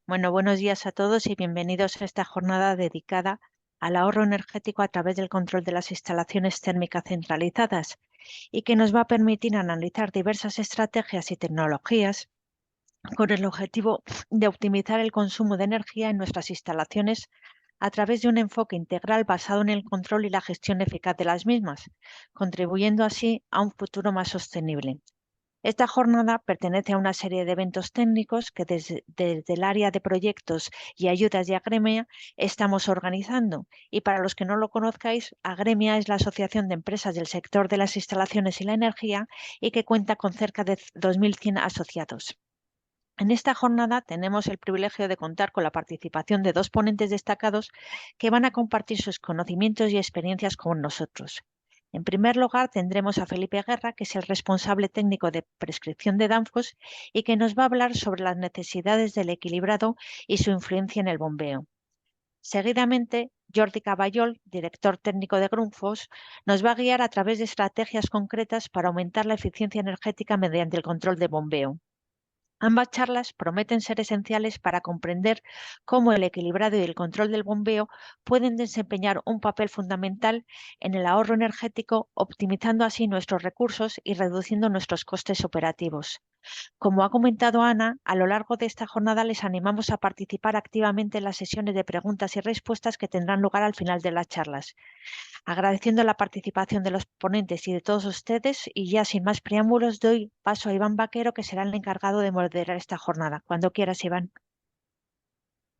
Bueno, buenos días a todos y bienvenidos a esta jornada dedicada al ahorro energético a través del control de las instalaciones térmicas centralizadas y que nos va a permitir analizar diversas estrategias y tecnologías con el objetivo de optimizar el consumo de energía en nuestras instalaciones a través de un enfoque integral basado en el control y la gestión eficaz de las mismas, contribuyendo así a un futuro más sostenible. Esta jornada pertenece a una serie de eventos técnicos que desde el área de proyectos y ayudas de Agremia estamos organizando. Y para los que no lo conozcáis, Agremia es la asociación de empresas del sector de las instalaciones y la energía y que cuenta con cerca de 2.100 asociados. En esta jornada tenemos el privilegio de contar con la participación de dos ponentes destacados que van a compartir sus conocimientos y experiencias con nosotros. En primer lugar, tendremos a Felipe Guerra, que es el responsable técnico de prescripción de Danfoss y que nos va a hablar sobre las necesidades del equilibrado y su influencia en el bombeo. Seguidamente, Jordi Caballol, director técnico de Grundfos, nos va a guiar a través de estrategias concretas para aumentar la eficiencia energética mediante el control de bombeo. Ambas charlas prometen ser esenciales para comprender cómo el equilibrado y el control del bombeo pueden desempeñar un papel fundamental en el ahorro energético, optimizando así nuestros recursos y reduciendo nuestros costes operativos. Como ha comentado Ana, a lo largo de esta jornada les animamos a participar activamente en las sesiones de preguntas y respuestas que tendrán lugar al final de las charlas. Agradeciendo la participación de los ponentes y de todos ustedes, y ya sin más preámbulos, doy paso a Iván Vaquero, que será el encargado de moderar esta jornada. Cuando quieras, Iván.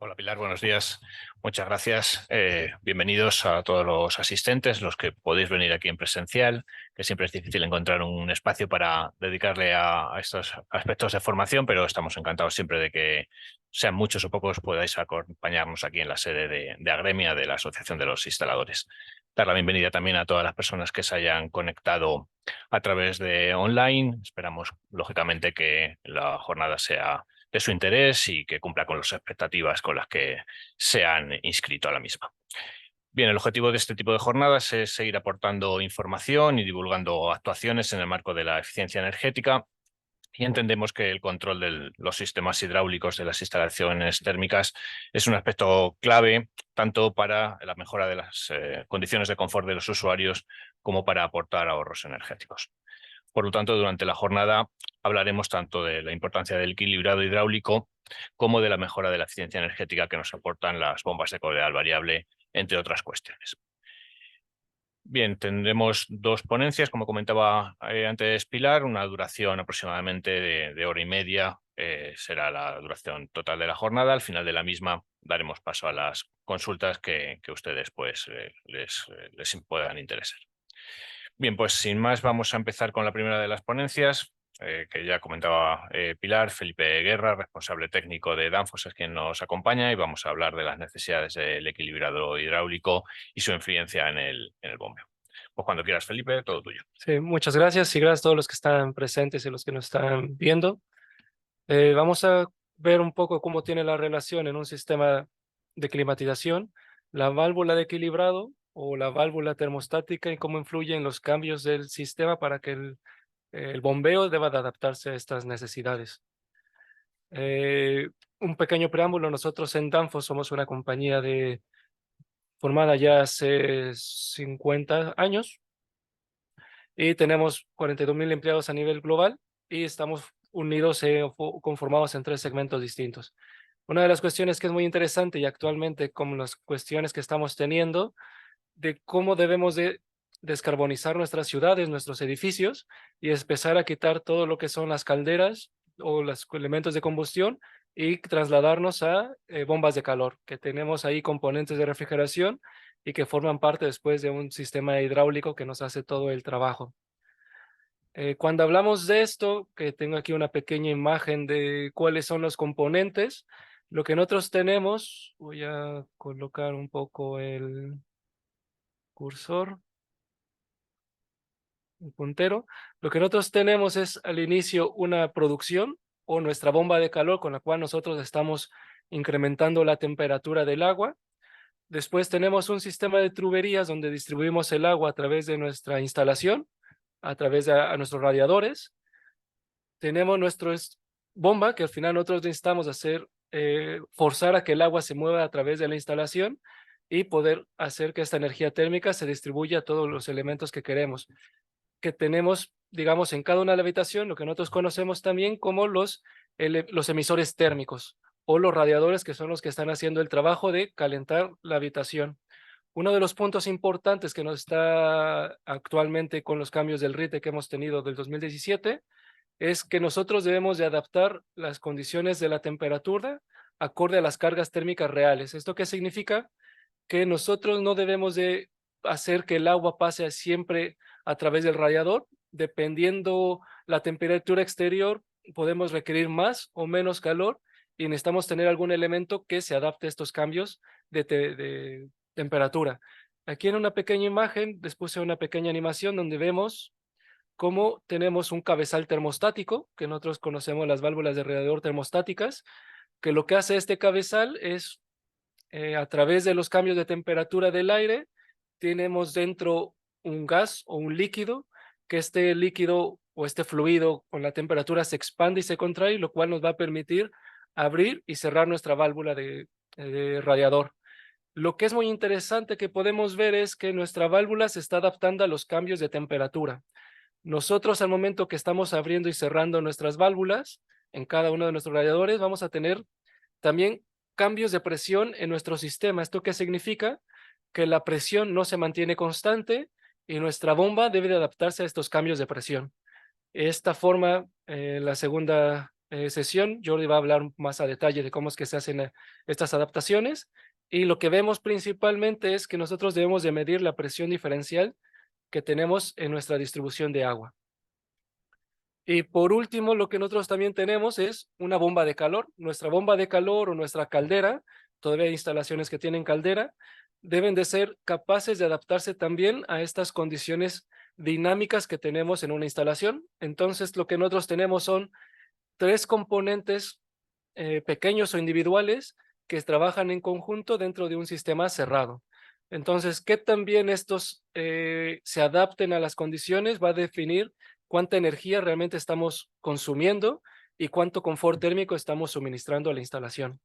Hola Pilar, buenos días. Muchas gracias. Bienvenidos a todos los asistentes, los que podéis venir aquí en presencial, que siempre es difícil encontrar un espacio para dedicarle a estos aspectos de formación, pero estamos encantados siempre de que sean muchos o pocos podáis acompañarnos aquí en la sede de Agremia, de la Asociación de los Instaladores. Dar la bienvenida también a todas las personas que se hayan conectado a través de online. Esperamos, lógicamente, que la jornada sea de su interés y que cumpla con las expectativas con las que se han inscrito a la misma. Bien, el objetivo de este tipo de jornadas es seguir aportando información y divulgando actuaciones en el marco de la eficiencia energética, y entendemos que el control de los sistemas hidráulicos de las instalaciones térmicas es un aspecto clave tanto para la mejora de las condiciones de confort de los usuarios como para aportar ahorros energéticos. Por lo tanto, durante la jornada hablaremos tanto de la importancia del equilibrado hidráulico como de la mejora de la eficiencia energética que nos aportan las bombas de correal variable, entre otras cuestiones. Bien, tendremos dos ponencias, como comentaba antes Pilar, una duración aproximadamente de hora y media, será la duración total de la jornada. Al final de la misma daremos paso a las consultas que ustedes pues, les puedan interesar. Bien, pues sin más vamos a empezar con la primera de las ponencias, que ya comentaba Pilar. Felipe Guerra, responsable técnico de Danfoss, es quien nos acompaña y vamos a hablar de las necesidades del equilibrado hidráulico y su influencia en el bombeo. Pues cuando quieras, Felipe, todo tuyo. Sí, muchas gracias y gracias a todos los que están presentes y los que nos están viendo. Vamos a ver un poco cómo tiene la relación en un sistema de climatización, la válvula de equilibrado o la válvula termostática, y cómo influyen los cambios del sistema para que el bombeo deba de adaptarse a estas necesidades. Un pequeño preámbulo: nosotros en Danfoss somos una compañía formada ya hace 50 años y tenemos 42.000 empleados a nivel global y estamos unidos o conformados en 3 segmentos distintos. Una de las cuestiones que es muy interesante y actualmente como las cuestiones que estamos teniendo de cómo debemos de descarbonizar nuestras ciudades, nuestros edificios, y empezar a quitar todo lo que son las calderas o los elementos de combustión y trasladarnos a bombas de calor, que tenemos ahí componentes de refrigeración y que forman parte después de un sistema hidráulico que nos hace todo el trabajo. Cuando hablamos de esto, que tengo aquí una pequeña imagen de cuáles son los componentes, lo que nosotros tenemos, voy a colocar un poco el cursor, el puntero. Lo que nosotros tenemos es al inicio una producción o nuestra bomba de calor con la cual nosotros estamos incrementando la temperatura del agua. Después tenemos un sistema de tuberías donde distribuimos el agua a través de nuestra instalación, a través de a nuestros radiadores. Tenemos nuestra bomba, que al final nosotros necesitamos hacer forzar a que el agua se mueva a través de la instalación y poder hacer que esta energía térmica se distribuya a todos los elementos que queremos. Que tenemos, digamos, en cada una de la habitación, lo que nosotros conocemos también como los emisores térmicos o los radiadores, que son los que están haciendo el trabajo de calentar la habitación. Uno de los puntos importantes que nos está actualmente con los cambios del RITE que hemos tenido del 2017 es que nosotros debemos de adaptar las condiciones de la temperatura acorde a las cargas térmicas reales. ¿Esto qué significa? Que nosotros no debemos de hacer que el agua pase siempre a través del radiador. Dependiendo la temperatura exterior, podemos requerir más o menos calor y necesitamos tener algún elemento que se adapte a estos cambios de temperatura. Aquí en una pequeña imagen les puse una pequeña animación donde vemos cómo tenemos un cabezal termostático, que nosotros conocemos las válvulas de radiador termostáticas, que lo que hace este cabezal es a través de los cambios de temperatura del aire, tenemos dentro un gas o un líquido, que este líquido o este fluido con la temperatura se expande y se contrae, lo cual nos va a permitir abrir y cerrar nuestra válvula de radiador. Lo que es muy interesante que podemos ver es que nuestra válvula se está adaptando a los cambios de temperatura. Nosotros al momento que estamos abriendo y cerrando nuestras válvulas en cada uno de nuestros radiadores, vamos a tener también cambios de presión en nuestro sistema. ¿Esto qué significa? Que la presión no se mantiene constante y nuestra bomba debe de adaptarse a estos cambios de presión. Esta forma, en la segunda sesión, Jordi va a hablar más a detalle de cómo es que se hacen estas adaptaciones, y lo que vemos principalmente es que nosotros debemos de medir la presión diferencial que tenemos en nuestra distribución de agua. Y por último, lo que nosotros también tenemos es una bomba de calor. Nuestra bomba de calor o nuestra caldera, todavía hay instalaciones que tienen caldera, deben de ser capaces de adaptarse también a estas condiciones dinámicas que tenemos en una instalación. Entonces, lo que nosotros tenemos son 3 componentes pequeños o individuales que trabajan en conjunto dentro de un sistema cerrado. Entonces, que también estos se adapten a las condiciones va a definir cuánta energía realmente estamos consumiendo y cuánto confort térmico estamos suministrando a la instalación.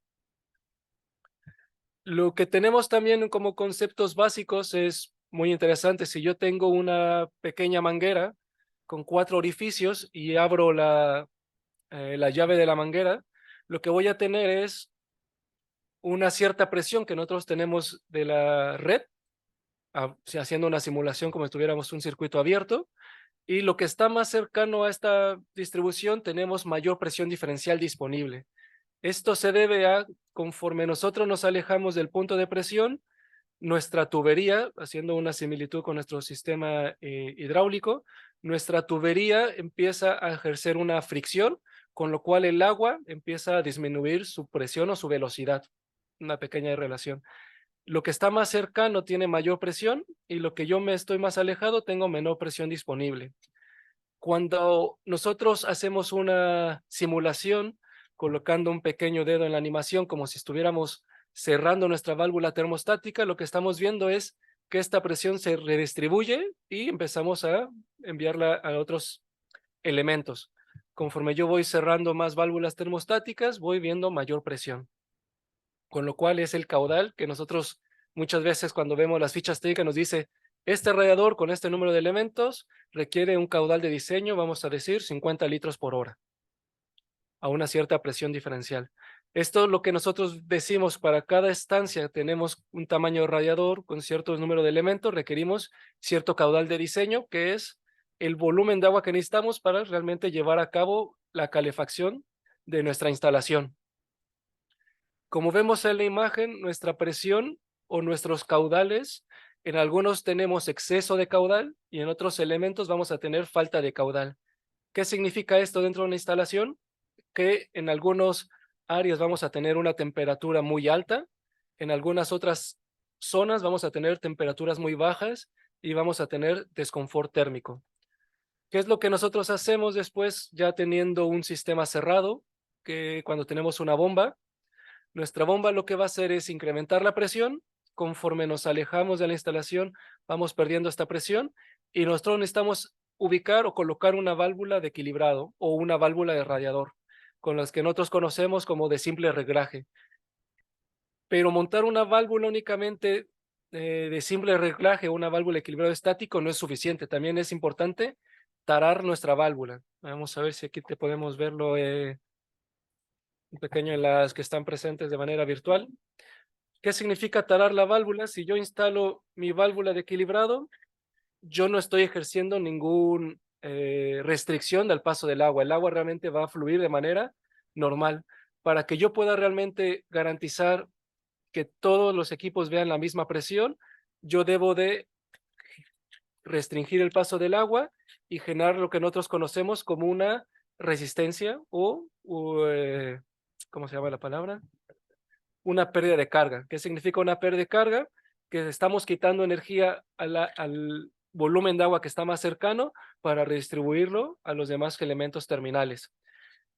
Lo que tenemos también como conceptos básicos es muy interesante. Si yo tengo una pequeña manguera con 4 orificios y abro la llave de la manguera, lo que voy a tener es una cierta presión que nosotros tenemos de la red, haciendo una simulación como si tuviéramos un circuito abierto, y lo que está más cercano a esta distribución tenemos mayor presión diferencial disponible. Esto se debe a, conforme nosotros nos alejamos del punto de presión, nuestra tubería, haciendo una similitud con nuestro sistema hidráulico, nuestra tubería empieza a ejercer una fricción, con lo cual el agua empieza a disminuir su presión o su velocidad. Una pequeña relación. Lo que está más cercano tiene mayor presión y lo que yo me estoy más alejado tengo menor presión disponible. Cuando nosotros hacemos una simulación colocando un pequeño dedo en la animación como si estuviéramos cerrando nuestra válvula termostática, lo que estamos viendo es que esta presión se redistribuye y empezamos a enviarla a otros elementos. Conforme yo voy cerrando más válvulas termostáticas, voy viendo mayor presión. Con lo cual es el caudal que nosotros muchas veces cuando vemos las fichas técnicas nos dice, este radiador con este número de elementos requiere un caudal de diseño, vamos a decir 50 litros por hora, a una cierta presión diferencial. Esto es lo que nosotros decimos, para cada estancia tenemos un tamaño de radiador con cierto número de elementos, requerimos cierto caudal de diseño, que es el volumen de agua que necesitamos para realmente llevar a cabo la calefacción de nuestra instalación. Como vemos en la imagen, nuestra presión o nuestros caudales, en algunos tenemos exceso de caudal y en otros elementos vamos a tener falta de caudal. ¿Qué significa esto dentro de una instalación? Que en algunas áreas vamos a tener una temperatura muy alta, en algunas otras zonas vamos a tener temperaturas muy bajas y vamos a tener desconfort térmico. ¿Qué es lo que nosotros hacemos después ya teniendo un sistema cerrado? Que cuando tenemos una bomba, nuestra bomba lo que va a hacer es incrementar la presión. Conforme nos alejamos de la instalación, vamos perdiendo esta presión y nosotros necesitamos ubicar o colocar una válvula de equilibrado o una válvula de radiador. con las que nosotros conocemos como de simple reglaje. Pero montar una válvula únicamente de simple reglaje, una válvula de equilibrado estático, no es suficiente. También es importante tarar nuestra válvula. Vamos a ver si aquí te podemos verlo un pequeño en las que están presentes de manera virtual. ¿Qué significa tarar la válvula? Si yo instalo mi válvula de equilibrado, yo no estoy ejerciendo ninguna restricción del paso del agua. El agua realmente va a fluir de manera normal. Para que yo pueda realmente garantizar que todos los equipos vean la misma presión, yo debo de restringir el paso del agua y generar lo que nosotros conocemos como una resistencia o ¿cómo se llama la palabra? Una pérdida de carga. ¿Qué significa una pérdida de carga? Que estamos quitando energía al volumen de agua que está más cercano para redistribuirlo a los demás elementos terminales.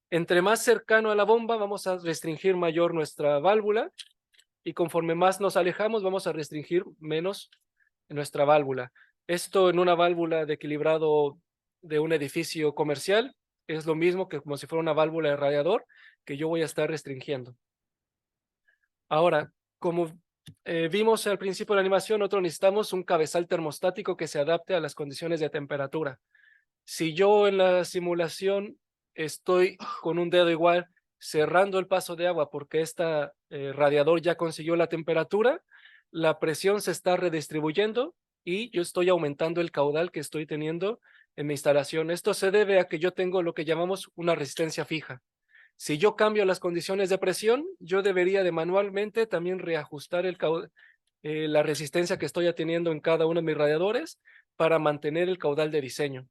Entre más cercano a la bomba, vamos a restringir mayor nuestra válvula y conforme más nos alejamos, vamos a restringir menos nuestra válvula. Esto en una válvula de equilibrado de un edificio comercial es lo mismo que como si fuera una válvula de radiador que yo voy a estar restringiendo. Ahora, como vimos al principio de la animación, nosotros necesitamos un cabezal termostático que se adapte a las condiciones de temperatura. Si yo en la simulación estoy con un dedo igual cerrando el paso de agua porque este radiador ya consiguió la temperatura, la presión se está redistribuyendo y yo estoy aumentando el caudal que estoy teniendo en mi instalación. Esto se debe a que yo tengo lo que llamamos una resistencia fija. Si yo cambio las condiciones de presión, yo debería de manualmente también reajustar la resistencia que estoy teniendo en cada uno de mis radiadores para mantener el caudal de diseño.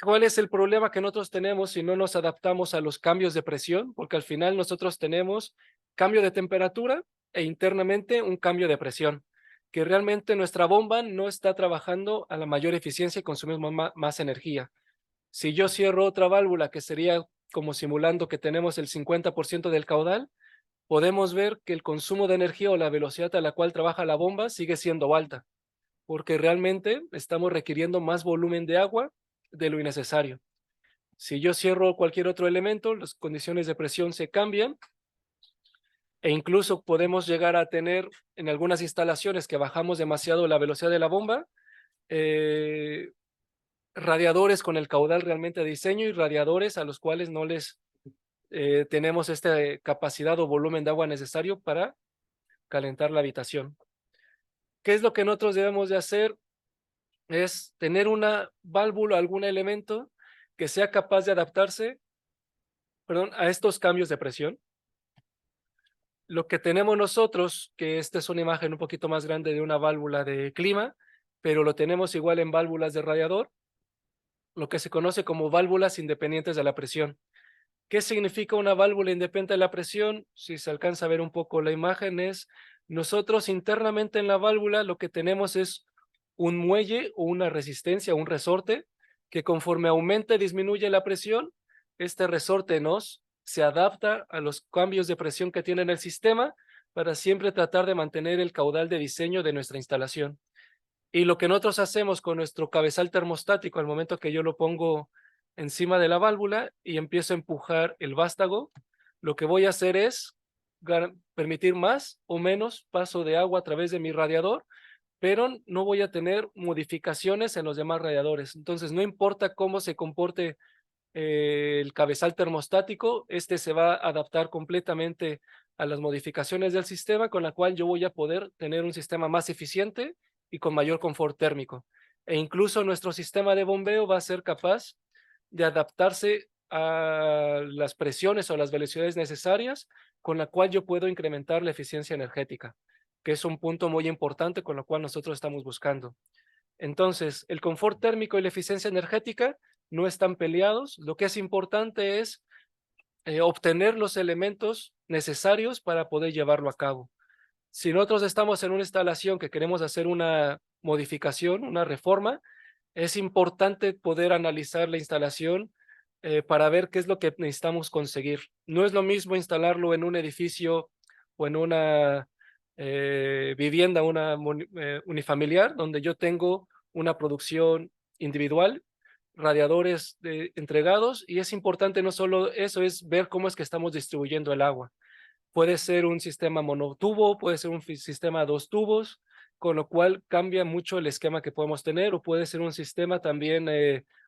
¿Cuál es el problema que nosotros tenemos si no nos adaptamos a los cambios de presión? Porque al final nosotros tenemos cambio de temperatura e internamente un cambio de presión, que realmente nuestra bomba no está trabajando a la mayor eficiencia y consumimos más energía. Si yo cierro otra válvula que sería como simulando que tenemos el 50% del caudal, podemos ver que el consumo de energía o la velocidad a la cual trabaja la bomba sigue siendo alta, porque realmente estamos requiriendo más volumen de agua de lo innecesario. Si yo cierro cualquier otro elemento, las condiciones de presión se cambian e incluso podemos llegar a tener en algunas instalaciones que bajamos demasiado la velocidad de la bomba, radiadores con el caudal realmente de diseño y radiadores a los cuales no les tenemos esta capacidad o volumen de agua necesario para calentar la habitación. ¿Qué es lo que nosotros debemos de hacer? Es tener una válvula, algún elemento que sea capaz de adaptarse, a estos cambios de presión. Lo que tenemos nosotros, que esta es una imagen un poquito más grande de una válvula de clima, pero lo tenemos igual en válvulas de radiador, lo que se conoce como válvulas independientes de la presión. ¿Qué significa una válvula independiente de la presión? Si se alcanza a ver un poco la imagen, es nosotros internamente en la válvula lo que tenemos es un muelle o una resistencia, un resorte, que conforme aumenta y disminuye la presión, este resorte se adapta a los cambios de presión que tiene el sistema para siempre tratar de mantener el caudal de diseño de nuestra instalación. Y lo que nosotros hacemos con nuestro cabezal termostático al momento que yo lo pongo encima de la válvula y empiezo a empujar el vástago, lo que voy a hacer es permitir más o menos paso de agua a través de mi radiador, pero no voy a tener modificaciones en los demás radiadores. Entonces, no importa cómo se comporte el cabezal termostático, este se va a adaptar completamente a las modificaciones del sistema, con la cual yo voy a poder tener un sistema más eficiente y con mayor confort térmico. E incluso nuestro sistema de bombeo va a ser capaz de adaptarse a las presiones o las velocidades necesarias, con la cual yo puedo incrementar la eficiencia energética, que es un punto muy importante con lo cual nosotros estamos buscando. Entonces, el confort térmico y la eficiencia energética no están peleados. Lo que es importante es obtener los elementos necesarios para poder llevarlo a cabo. Si nosotros estamos en una instalación que queremos hacer una modificación, una reforma, es importante poder analizar la instalación para ver qué es lo que necesitamos conseguir. No es lo mismo instalarlo en un edificio o en una vivienda, una unifamiliar, donde yo tengo una producción individual, radiadores entregados, y es importante no solo eso, es ver cómo es que estamos distribuyendo el agua. Puede ser un sistema monotubo, puede ser un sistema a 2 tubos, con lo cual cambia mucho el esquema que podemos tener, o puede ser un sistema también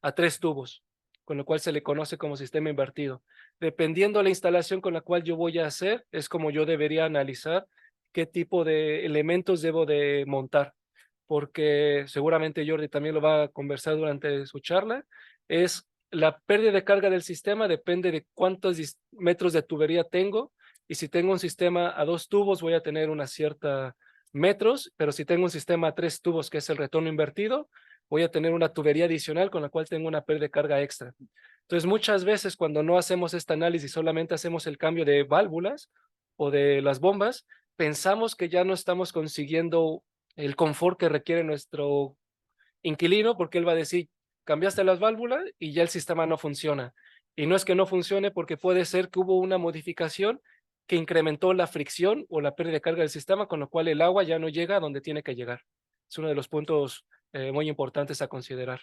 a 3 tubos, con lo cual se le conoce como sistema invertido. Dependiendo de la instalación con la cual yo voy a hacer, es como yo debería analizar qué tipo de elementos debo de montar, porque seguramente Jordi también lo va a conversar durante su charla, es la pérdida de carga del sistema depende de cuántos metros de tubería tengo, y si tengo un sistema a 2 tubos voy a tener una cierta metros, pero si tengo un sistema a 3 tubos que es el retorno invertido, voy a tener una tubería adicional con la cual tengo una pérdida de carga extra. Entonces muchas veces cuando no hacemos este análisis, solamente hacemos el cambio de válvulas o de las bombas, pensamos que ya no estamos consiguiendo el confort que requiere nuestro inquilino, porque él va a decir, cambiaste las válvulas y ya el sistema no funciona. Y no es que no funcione, porque puede ser que hubo una modificación que incrementó la fricción o la pérdida de carga del sistema, con lo cual el agua ya no llega a donde tiene que llegar. Es uno de los puntos muy importantes a considerar.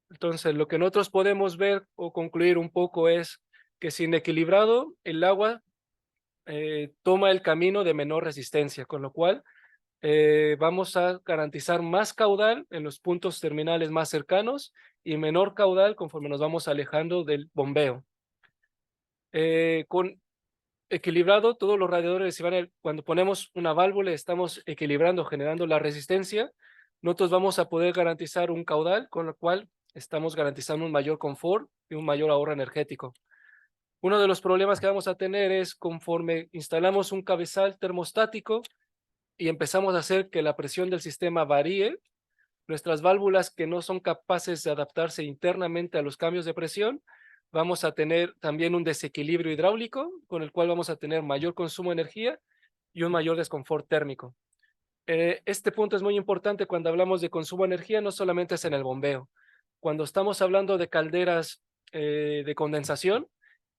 Entonces, lo que nosotros podemos ver o concluir un poco es que sin equilibrado, el agua toma el camino de menor resistencia, con lo cual vamos a garantizar más caudal en los puntos terminales más cercanos y menor caudal conforme nos vamos alejando del bombeo. Con equilibrado, todos los radiadores, cuando ponemos una válvula, estamos equilibrando, generando la resistencia, nosotros vamos a poder garantizar un caudal, con lo cual estamos garantizando un mayor confort y un mayor ahorro energético. Uno de los problemas que vamos a tener es conforme instalamos un cabezal termostático y empezamos a hacer que la presión del sistema varíe, nuestras válvulas que no son capaces de adaptarse internamente a los cambios de presión, vamos a tener también un desequilibrio hidráulico, con el cual vamos a tener mayor consumo de energía y un mayor desconfort térmico. Este punto es muy importante cuando hablamos de consumo de energía, no solamente es en el bombeo. Cuando estamos hablando de calderas de condensación,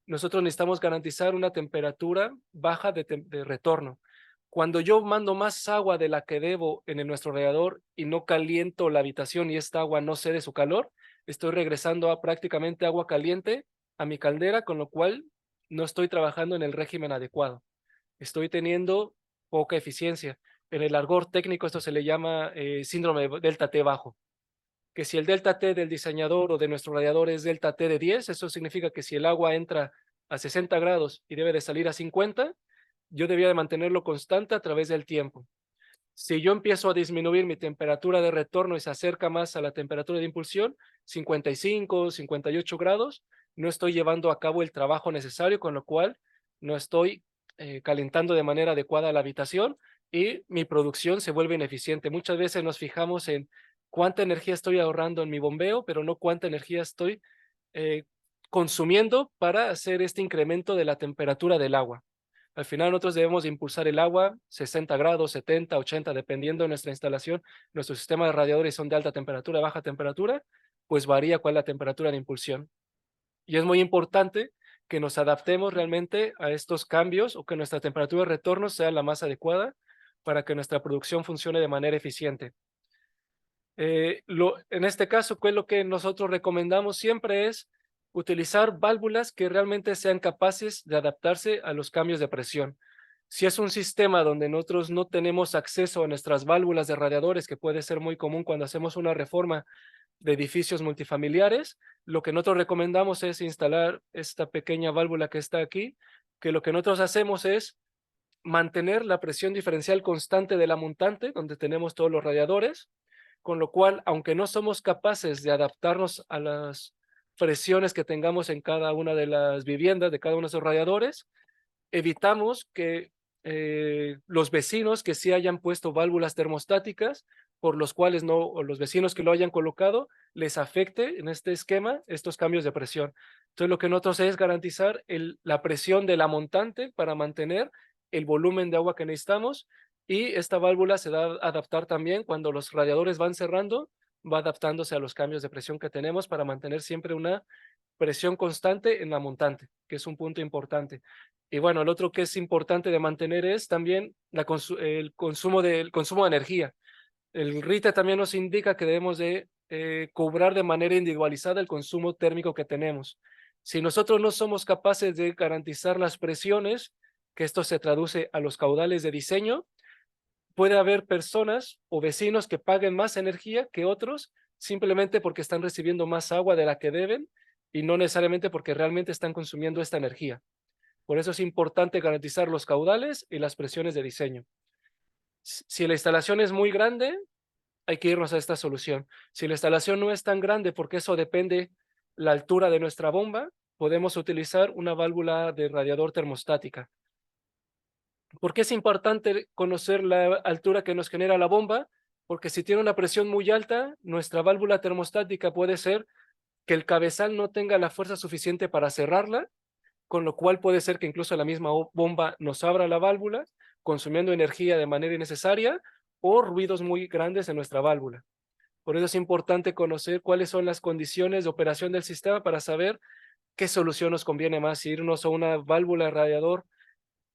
nosotros necesitamos garantizar una temperatura baja de retorno. Cuando yo mando más agua de la que debo en nuestro radiador y no caliento la habitación y esta agua no cede su calor, estoy regresando a prácticamente agua caliente a mi caldera, con lo cual no estoy trabajando en el régimen adecuado. Estoy teniendo poca eficiencia. En el argot técnico esto se le llama síndrome de delta T bajo, que si el delta T del diseñador o de nuestro radiador es delta T de 10, eso significa que si el agua entra a 60 grados y debe de salir a 50, yo debía de mantenerlo constante a través del tiempo. Si yo empiezo a disminuir mi temperatura de retorno y se acerca más a la temperatura de impulsión, 55, 58 grados, no estoy llevando a cabo el trabajo necesario, con lo cual no estoy calentando de manera adecuada la habitación y mi producción se vuelve ineficiente. Muchas veces nos fijamos en cuánta energía estoy ahorrando en mi bombeo, pero no cuánta energía estoy consumiendo para hacer este incremento de la temperatura del agua. Al final nosotros debemos impulsar el agua 60 grados, 70, 80, dependiendo de nuestra instalación. Nuestro sistema de radiadores son de alta temperatura, baja temperatura, pues varía cuál es la temperatura de impulsión. Y es muy importante que nos adaptemos realmente a estos cambios o que nuestra temperatura de retorno sea la más adecuada para que nuestra producción funcione de manera eficiente. En este caso, ¿qué es lo que nosotros recomendamos siempre? Es utilizar válvulas que realmente sean capaces de adaptarse a los cambios de presión. Si es un sistema donde nosotros no tenemos acceso a nuestras válvulas de radiadores, que puede ser muy común cuando hacemos una reforma de edificios multifamiliares, lo que nosotros recomendamos es instalar esta pequeña válvula que está aquí, que lo que nosotros hacemos es mantener la presión diferencial constante de la montante, donde tenemos todos los radiadores, con lo cual, aunque no somos capaces de adaptarnos a las presiones que tengamos en cada una de las viviendas, de cada uno de esos radiadores, evitamos que los vecinos que sí hayan puesto válvulas termostáticas, por los cuales no, o los vecinos que lo hayan colocado, les afecte en este esquema estos cambios de presión. Entonces, lo que nosotros es garantizar la presión de la montante para mantener el volumen de agua que necesitamos, y esta válvula se va a adaptar también cuando los radiadores van cerrando, va adaptándose a los cambios de presión que tenemos para mantener siempre una presión constante en la montante, que es un punto importante. Y bueno, el otro que es importante de mantener es también el consumo de energía. El RITE también nos indica que debemos de cobrar de manera individualizada el consumo térmico que tenemos. Si nosotros no somos capaces de garantizar las presiones, que esto se traduce a los caudales de diseño, puede haber personas o vecinos que paguen más energía que otros simplemente porque están recibiendo más agua de la que deben y no necesariamente porque realmente están consumiendo esta energía. Por eso es importante garantizar los caudales y las presiones de diseño. Si la instalación es muy grande, hay que irnos a esta solución. Si la instalación no es tan grande, porque eso depende la altura de nuestra bomba, podemos utilizar una válvula de radiador termostática. ¿Por qué es importante conocer la altura que nos genera la bomba? Porque si tiene una presión muy alta, nuestra válvula termostática puede ser que el cabezal no tenga la fuerza suficiente para cerrarla, con lo cual puede ser que incluso la misma bomba nos abra la válvula, consumiendo energía de manera innecesaria o ruidos muy grandes en nuestra válvula. Por eso es importante conocer cuáles son las condiciones de operación del sistema para saber qué solución nos conviene más, si irnos a una válvula de radiador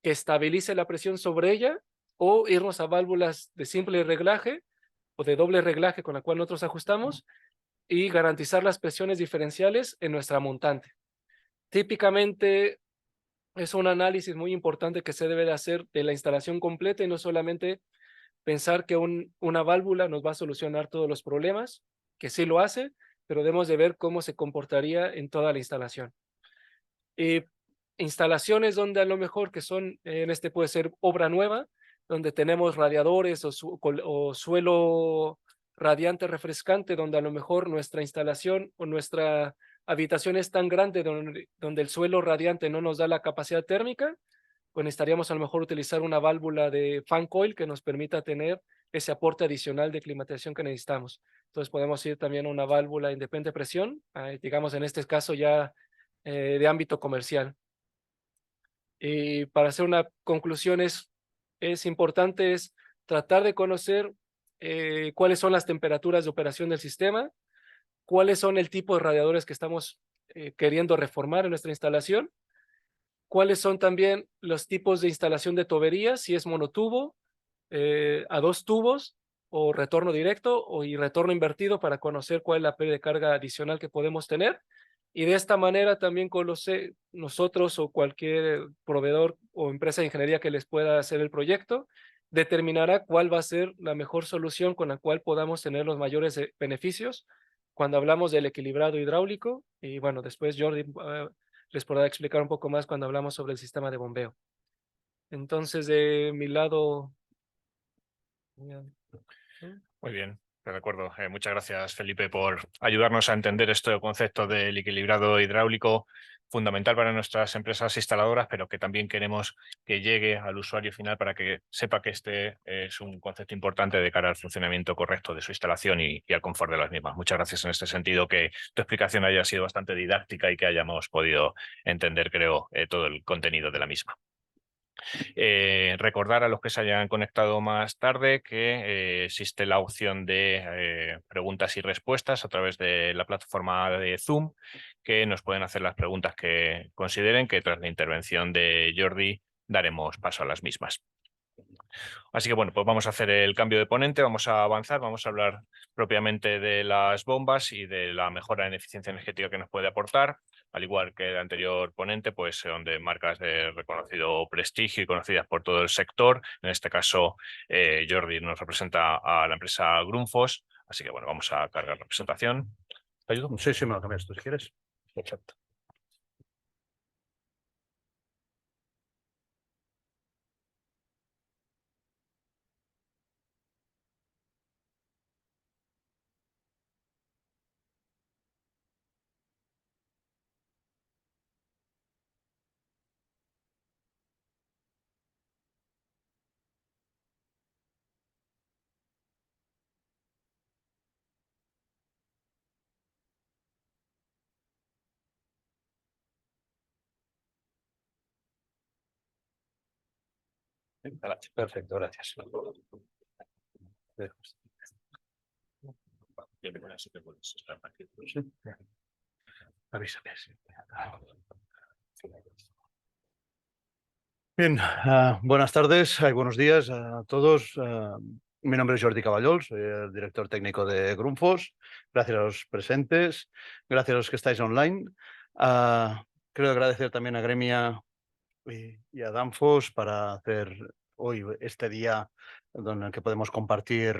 que estabilice la presión sobre ella o irnos a válvulas de simple reglaje o de doble reglaje con la cual nosotros ajustamos y garantizar las presiones diferenciales en nuestra montante. Típicamente es un análisis muy importante que se debe de hacer de la instalación completa y no solamente pensar que una válvula nos va a solucionar todos los problemas, que sí lo hace, pero debemos de ver cómo se comportaría en toda la instalación. Instalaciones donde a lo mejor que son, en este puede ser obra nueva, donde tenemos radiadores o suelo radiante refrescante, donde a lo mejor nuestra instalación o nuestra habitación es tan grande donde el suelo radiante no nos da la capacidad térmica, pues necesitaríamos a lo mejor utilizar una válvula de fan coil que nos permita tener ese aporte adicional de climatización que necesitamos. Entonces podemos ir también a una válvula independiente de presión, digamos en este caso ya de ámbito comercial. Y para hacer una conclusión es importante tratar de conocer cuáles son las temperaturas de operación del sistema, cuáles son el tipo de radiadores que estamos queriendo reformar en nuestra instalación, cuáles son también los tipos de instalación de tuberías, si es monotubo, a 2 tubos, o retorno directo y retorno invertido para conocer cuál es la pérdida de carga adicional que podemos tener. Y de esta manera también nosotros o cualquier proveedor o empresa de ingeniería que les pueda hacer el proyecto, determinará cuál va a ser la mejor solución con la cual podamos tener los mayores beneficios cuando hablamos del equilibrado hidráulico. Y bueno, después Jordi les podrá explicar un poco más cuando hablamos sobre el sistema de bombeo. Entonces, de mi lado... Muy bien, de acuerdo. Muchas gracias, Felipe, por ayudarnos a entender este concepto del equilibrado hidráulico, fundamental para nuestras empresas instaladoras, pero que también queremos que llegue al usuario final para que sepa que este es un concepto importante de cara al funcionamiento correcto de su instalación y al confort de las mismas. Muchas gracias en este sentido, que tu explicación haya sido bastante didáctica y que hayamos podido entender, creo, todo el contenido de la misma. Recordar a los que se hayan conectado más tarde que existe la opción de preguntas y respuestas a través de la plataforma de Zoom, que nos pueden hacer las preguntas que consideren, que tras la intervención de Jordi daremos paso a las mismas. Así que bueno, pues vamos a hacer el cambio de ponente, vamos a avanzar, vamos a hablar propiamente de las bombas y de la mejora en eficiencia energética que nos puede aportar. Al igual que el anterior ponente, pues son de marcas de reconocido prestigio y conocidas por todo el sector. En este caso, Jordi nos representa a la empresa Grundfos. Así que bueno, vamos a cargar la presentación. ¿Te ayudo? Sí, sí, me lo cambias tú si quieres. Perfecto. Perfecto, gracias. Avísame. Bien, buenas tardes, buenos días a todos. Mi nombre es Jordi Caballol, soy el director técnico de Grundfos. Gracias a los presentes, gracias a los que estáis online. Quiero agradecer también a Gremia y a Danfoss para hacer hoy este día en el que podemos compartir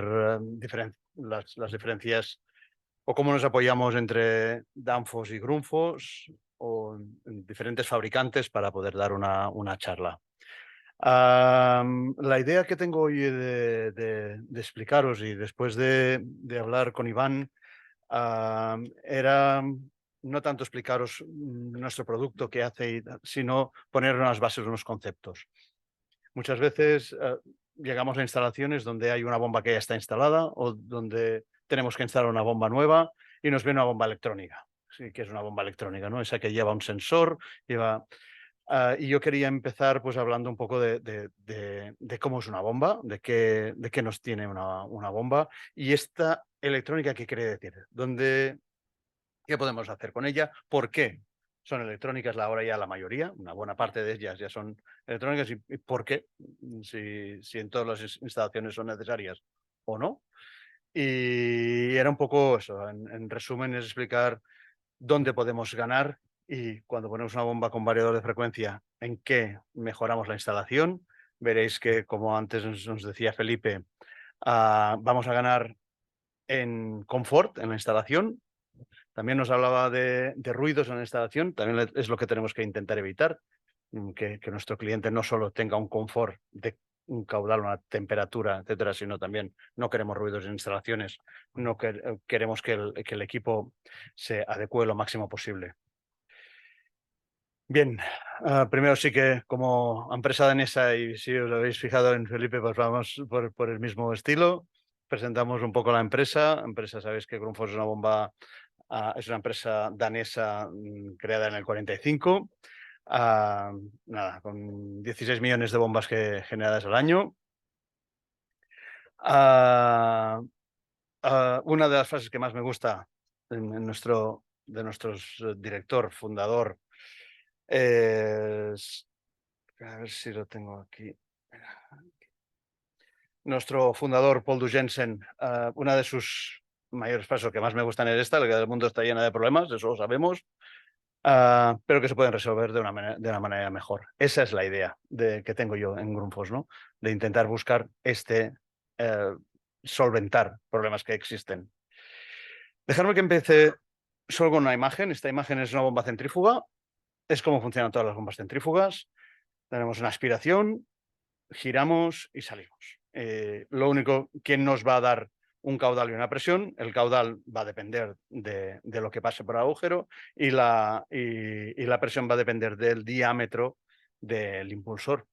las diferencias o cómo nos apoyamos entre Danfoss y Grundfos o diferentes fabricantes para poder dar una charla. La idea que tengo hoy de explicaros y después de hablar con Iván era no tanto explicaros nuestro producto, qué hace, sino poner unas bases, unos conceptos. Muchas veces llegamos a instalaciones donde hay una bomba que ya está instalada o donde tenemos que instalar una bomba nueva y nos viene una bomba electrónica. Sí, que es una bomba electrónica, ¿no? Esa que lleva un sensor, lleva... y yo quería empezar pues hablando un poco de cómo es una bomba, de qué nos tiene una bomba y esta electrónica, ¿qué quiere decir? ¿Qué podemos hacer con ella? ¿Por qué son electrónicas ahora ya la mayoría? Una buena parte de ellas ya son electrónicas. ¿Y por qué? Si en todas las instalaciones son necesarias o no. Y era un poco eso. En resumen, es explicar dónde podemos ganar y cuando ponemos una bomba con variador de frecuencia, en qué mejoramos la instalación. Veréis que, como antes nos decía Felipe, vamos a ganar en confort en la instalación. También nos hablaba de ruidos en la instalación, también es lo que tenemos que intentar evitar, que nuestro cliente no solo tenga un confort de un caudal, una temperatura, etcétera, sino también no queremos ruidos en instalaciones, no queremos que el equipo se adecue lo máximo posible. Bien, primero sí que como empresa danesa, y si os habéis fijado en Felipe, pues vamos por el mismo estilo. Presentamos un poco la empresa. Sabéis que Grundfos es una bomba, es una empresa danesa creada en el 45. Nada, con 16 millones de bombas generadas al año. Una de las frases que más me gusta de nuestro director, fundador, es... A ver si lo tengo aquí. Nuestro fundador, Paul Dujensen, una de sus mayores frases que más me gustan es esta: el mundo está lleno de problemas, eso lo sabemos, pero que se pueden resolver de una manera mejor. Esa es la idea que tengo yo en Grundfos, ¿no? De intentar buscar solventar problemas que existen. Dejadme que empiece solo con una imagen. Esta imagen es una bomba centrífuga. Es cómo funcionan todas las bombas centrífugas. Tenemos una aspiración, giramos y salimos. Lo único que nos va a dar un caudal y una presión, el caudal va a depender de lo que pase por el agujero y la presión va a depender del diámetro del impulsor,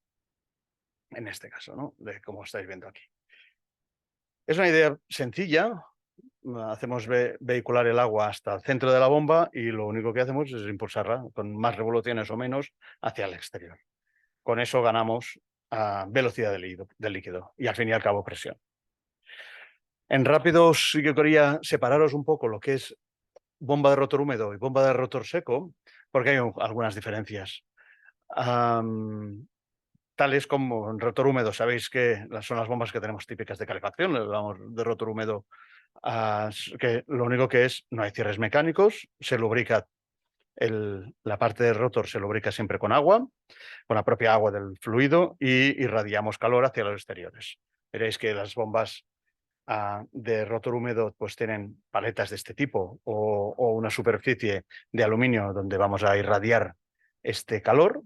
en este caso, ¿no? De como estáis viendo aquí. Es una idea sencilla. Hacemos vehicular el agua hasta el centro de la bomba y lo único que hacemos es impulsarla con más revoluciones o menos hacia el exterior. Con eso ganamos velocidad del líquido y al fin y al cabo presión. En rápido sí que quería separaros un poco lo que es bomba de rotor húmedo y bomba de rotor seco, porque hay algunas diferencias. Tales como en rotor húmedo, sabéis que son las bombas que tenemos típicas de calefacción, hablamos de rotor húmedo, que lo único que es, no hay cierres mecánicos, se lubrica la parte del rotor se lubrica siempre con agua, con la propia agua del fluido, y irradiamos calor hacia los exteriores. Veréis que las bombas de rotor húmedo pues tienen paletas de este tipo o una superficie de aluminio donde vamos a irradiar este calor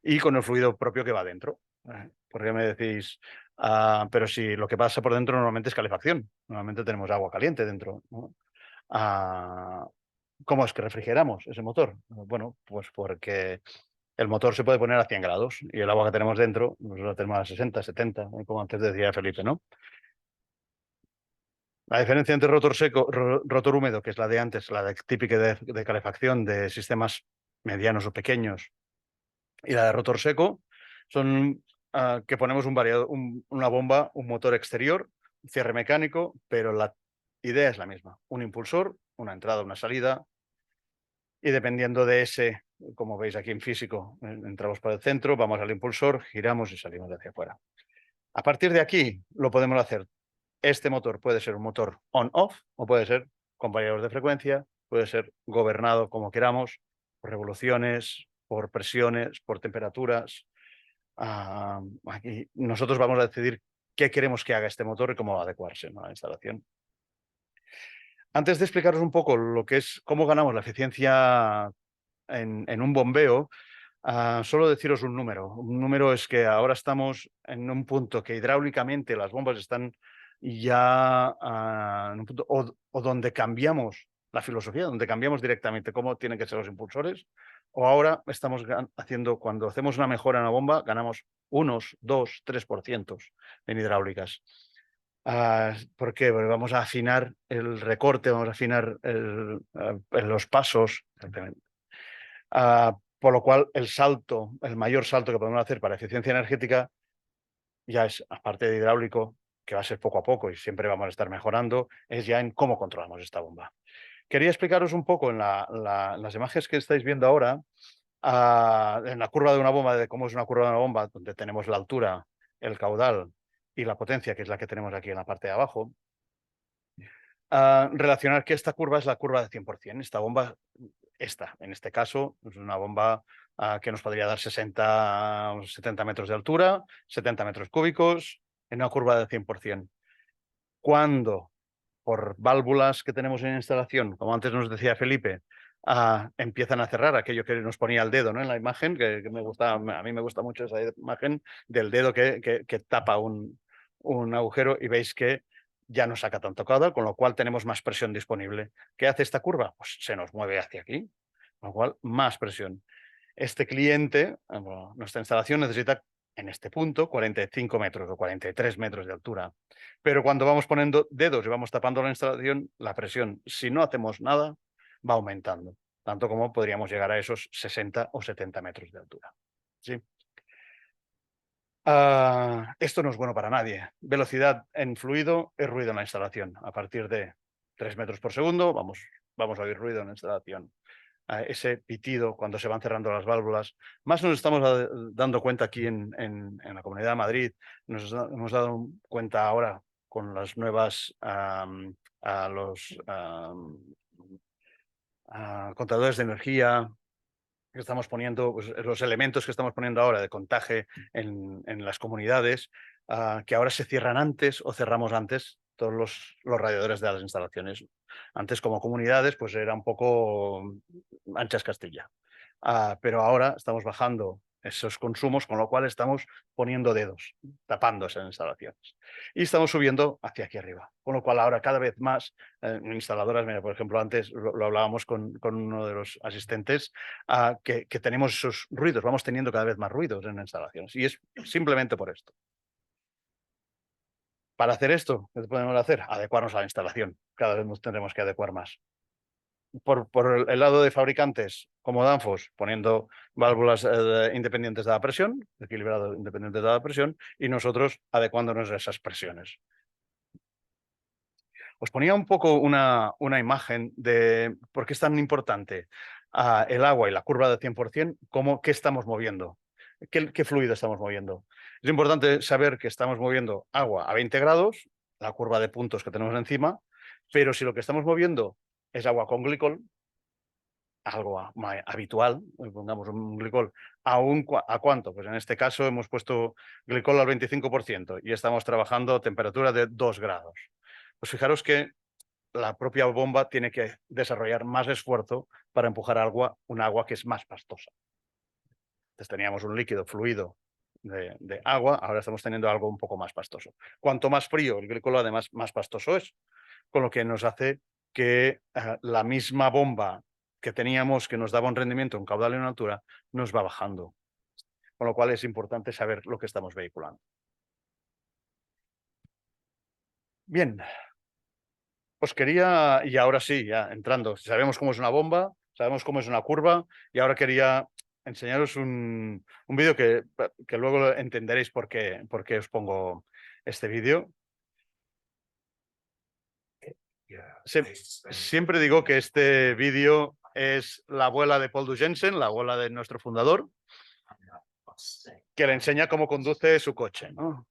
y con el fluido propio que va dentro. Porque me decís, pero si lo que pasa por dentro normalmente es calefacción, normalmente tenemos agua caliente dentro, ¿no? ¿Cómo es que refrigeramos ese motor? Bueno, pues porque el motor se puede poner a 100 grados y el agua que tenemos dentro pues lo tenemos a 60, 70, como antes decía Felipe, ¿no? La diferencia entre rotor seco, rotor húmedo, que es la de antes, la típica de calefacción de sistemas medianos o pequeños, y la de rotor seco, son que ponemos una bomba, un motor exterior, un cierre mecánico, pero la idea es la misma. Un impulsor, una entrada, una salida, y dependiendo de ese, como veis aquí en físico, entramos por el centro, vamos al impulsor, giramos y salimos de hacia afuera. A partir de aquí lo podemos hacer Este motor puede ser un motor on-off o puede ser con variadores de frecuencia, puede ser gobernado como queramos, por revoluciones, por presiones, por temperaturas. Aquí nosotros vamos a decidir qué queremos que haga este motor y cómo va a adecuarse, ¿no?, a la instalación. Antes de explicaros un poco lo que es cómo ganamos la eficiencia en un bombeo, solo deciros un número. Un número es que ahora estamos en un punto que hidráulicamente las bombas están ya en un punto o donde cambiamos la filosofía, donde cambiamos directamente cómo tienen que ser los impulsores, o ahora estamos haciendo, cuando hacemos una mejora en la bomba, ganamos unos 2, 3% en hidráulicas. ¿Por qué? Porque vamos a afinar el recorte, vamos a afinar los pasos. Por lo cual el mayor salto que podemos hacer para eficiencia energética ya es, aparte de hidráulico, que va a ser poco a poco y siempre vamos a estar mejorando, es ya en cómo controlamos esta bomba. Quería explicaros un poco en las imágenes que estáis viendo ahora, en la curva de una bomba, de cómo es una curva de una bomba, donde tenemos la altura, el caudal y la potencia, que es la que tenemos aquí en la parte de abajo. Relacionar que esta curva es la curva de 100%. Esta bomba, en este caso, es una bomba que nos podría dar 60 o 70 metros de altura, 70 metros cúbicos, en una curva de 100%. Cuando, por válvulas que tenemos en instalación, como antes nos decía Felipe, empiezan a cerrar aquello que nos ponía el dedo, ¿no?, en la imagen, que me gusta, a mí me gusta mucho esa imagen del dedo que tapa un agujero, y veis que ya no saca tanto caudal, con lo cual tenemos más presión disponible. ¿Qué hace esta curva? Pues se nos mueve hacia aquí, con lo cual más presión. Este cliente, nuestra instalación necesita en este punto 45 metros o 43 metros de altura. Pero cuando vamos poniendo dedos y vamos tapando la instalación, la presión, si no hacemos nada, va aumentando, tanto como podríamos llegar a esos 60 o 70 metros de altura. ¿Sí? Esto no es bueno para nadie. Velocidad en fluido es ruido en la instalación. A partir de 3 metros por segundo vamos a oír ruido en la instalación. Ese pitido cuando se van cerrando las válvulas. Más nos estamos dando cuenta aquí en la Comunidad de Madrid. Nos hemos dado cuenta ahora con las nuevas contadores de energía que estamos poniendo, pues, los elementos que estamos poniendo ahora de contaje en las comunidades, que ahora se cierran antes o cerramos antes todos los radiadores de las instalaciones. Antes, como comunidades, pues era un poco anchas Castilla. Pero ahora estamos bajando esos consumos, con lo cual estamos poniendo dedos, tapando esas instalaciones. Y estamos subiendo hacia aquí arriba. Con lo cual ahora cada vez más instaladoras, mira, por ejemplo, antes lo hablábamos con uno de los asistentes, que tenemos esos ruidos, vamos teniendo cada vez más ruidos en instalaciones. Y es simplemente por esto. Para hacer esto, ¿qué podemos hacer? Adecuarnos a la instalación. Cada vez nos tendremos que adecuar más. Por el lado de fabricantes como Danfoss, poniendo válvulas independientes de la presión, equilibrado independientes de la presión, y nosotros adecuándonos a esas presiones. Os ponía un poco una imagen de por qué es tan importante el agua y la curva de 100%, qué estamos moviendo, qué fluido estamos moviendo. Es importante saber que estamos moviendo agua a 20 grados, la curva de puntos que tenemos encima, pero si lo que estamos moviendo es agua con glicol, algo habitual, pongamos un glicol, ¿a cuánto? Pues en este caso hemos puesto glicol al 25% y estamos trabajando a temperatura de 2 grados. Pues fijaros que la propia bomba tiene que desarrollar más esfuerzo para empujar un agua que es más pastosa. Entonces teníamos un líquido fluido de agua, ahora estamos teniendo algo un poco más pastoso. Cuanto más frío el glicol, además, más pastoso es, con lo que nos hace que la misma bomba que teníamos, que nos daba un rendimiento, un caudal y una altura, nos va bajando. Con lo cual es importante saber lo que estamos vehiculando. Bien. Os quería, y ahora sí, ya entrando, sabemos cómo es una bomba, sabemos cómo es una curva, y ahora quería enseñaros un vídeo que luego entenderéis por qué os pongo este vídeo. Siempre digo que este vídeo es la abuela de Paul Dujensen, la abuela de nuestro fundador, que le enseña cómo conduce su coche, ¿no?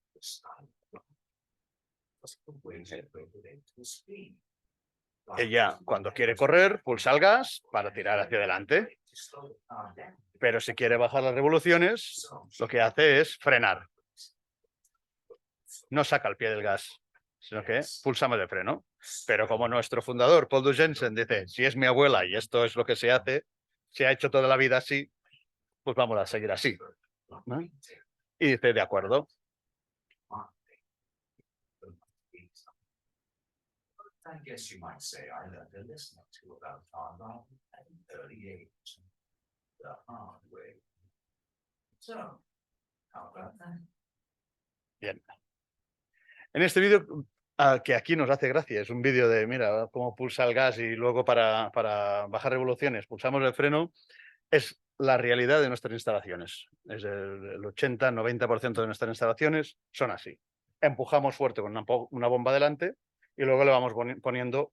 Ella, cuando quiere correr, pulsa el gas para tirar hacia adelante. Pero si quiere bajar las revoluciones, lo que hace es frenar. No saca el pie del gas, sino que pulsamos el freno. Pero como nuestro fundador, Paul Du Jensen, dice, si es mi abuela y esto es lo que se hace, se ha hecho toda la vida así, pues vamos a seguir así, ¿no? Y dice, de acuerdo. Bien. En este vídeo, que aquí nos hace gracia, es un vídeo de, mira, cómo pulsa el gas y luego para bajar revoluciones pulsamos el freno, es la realidad de nuestras instalaciones. Es el 80-90% de nuestras instalaciones son así. Empujamos fuerte con una bomba delante y luego le vamos poniendo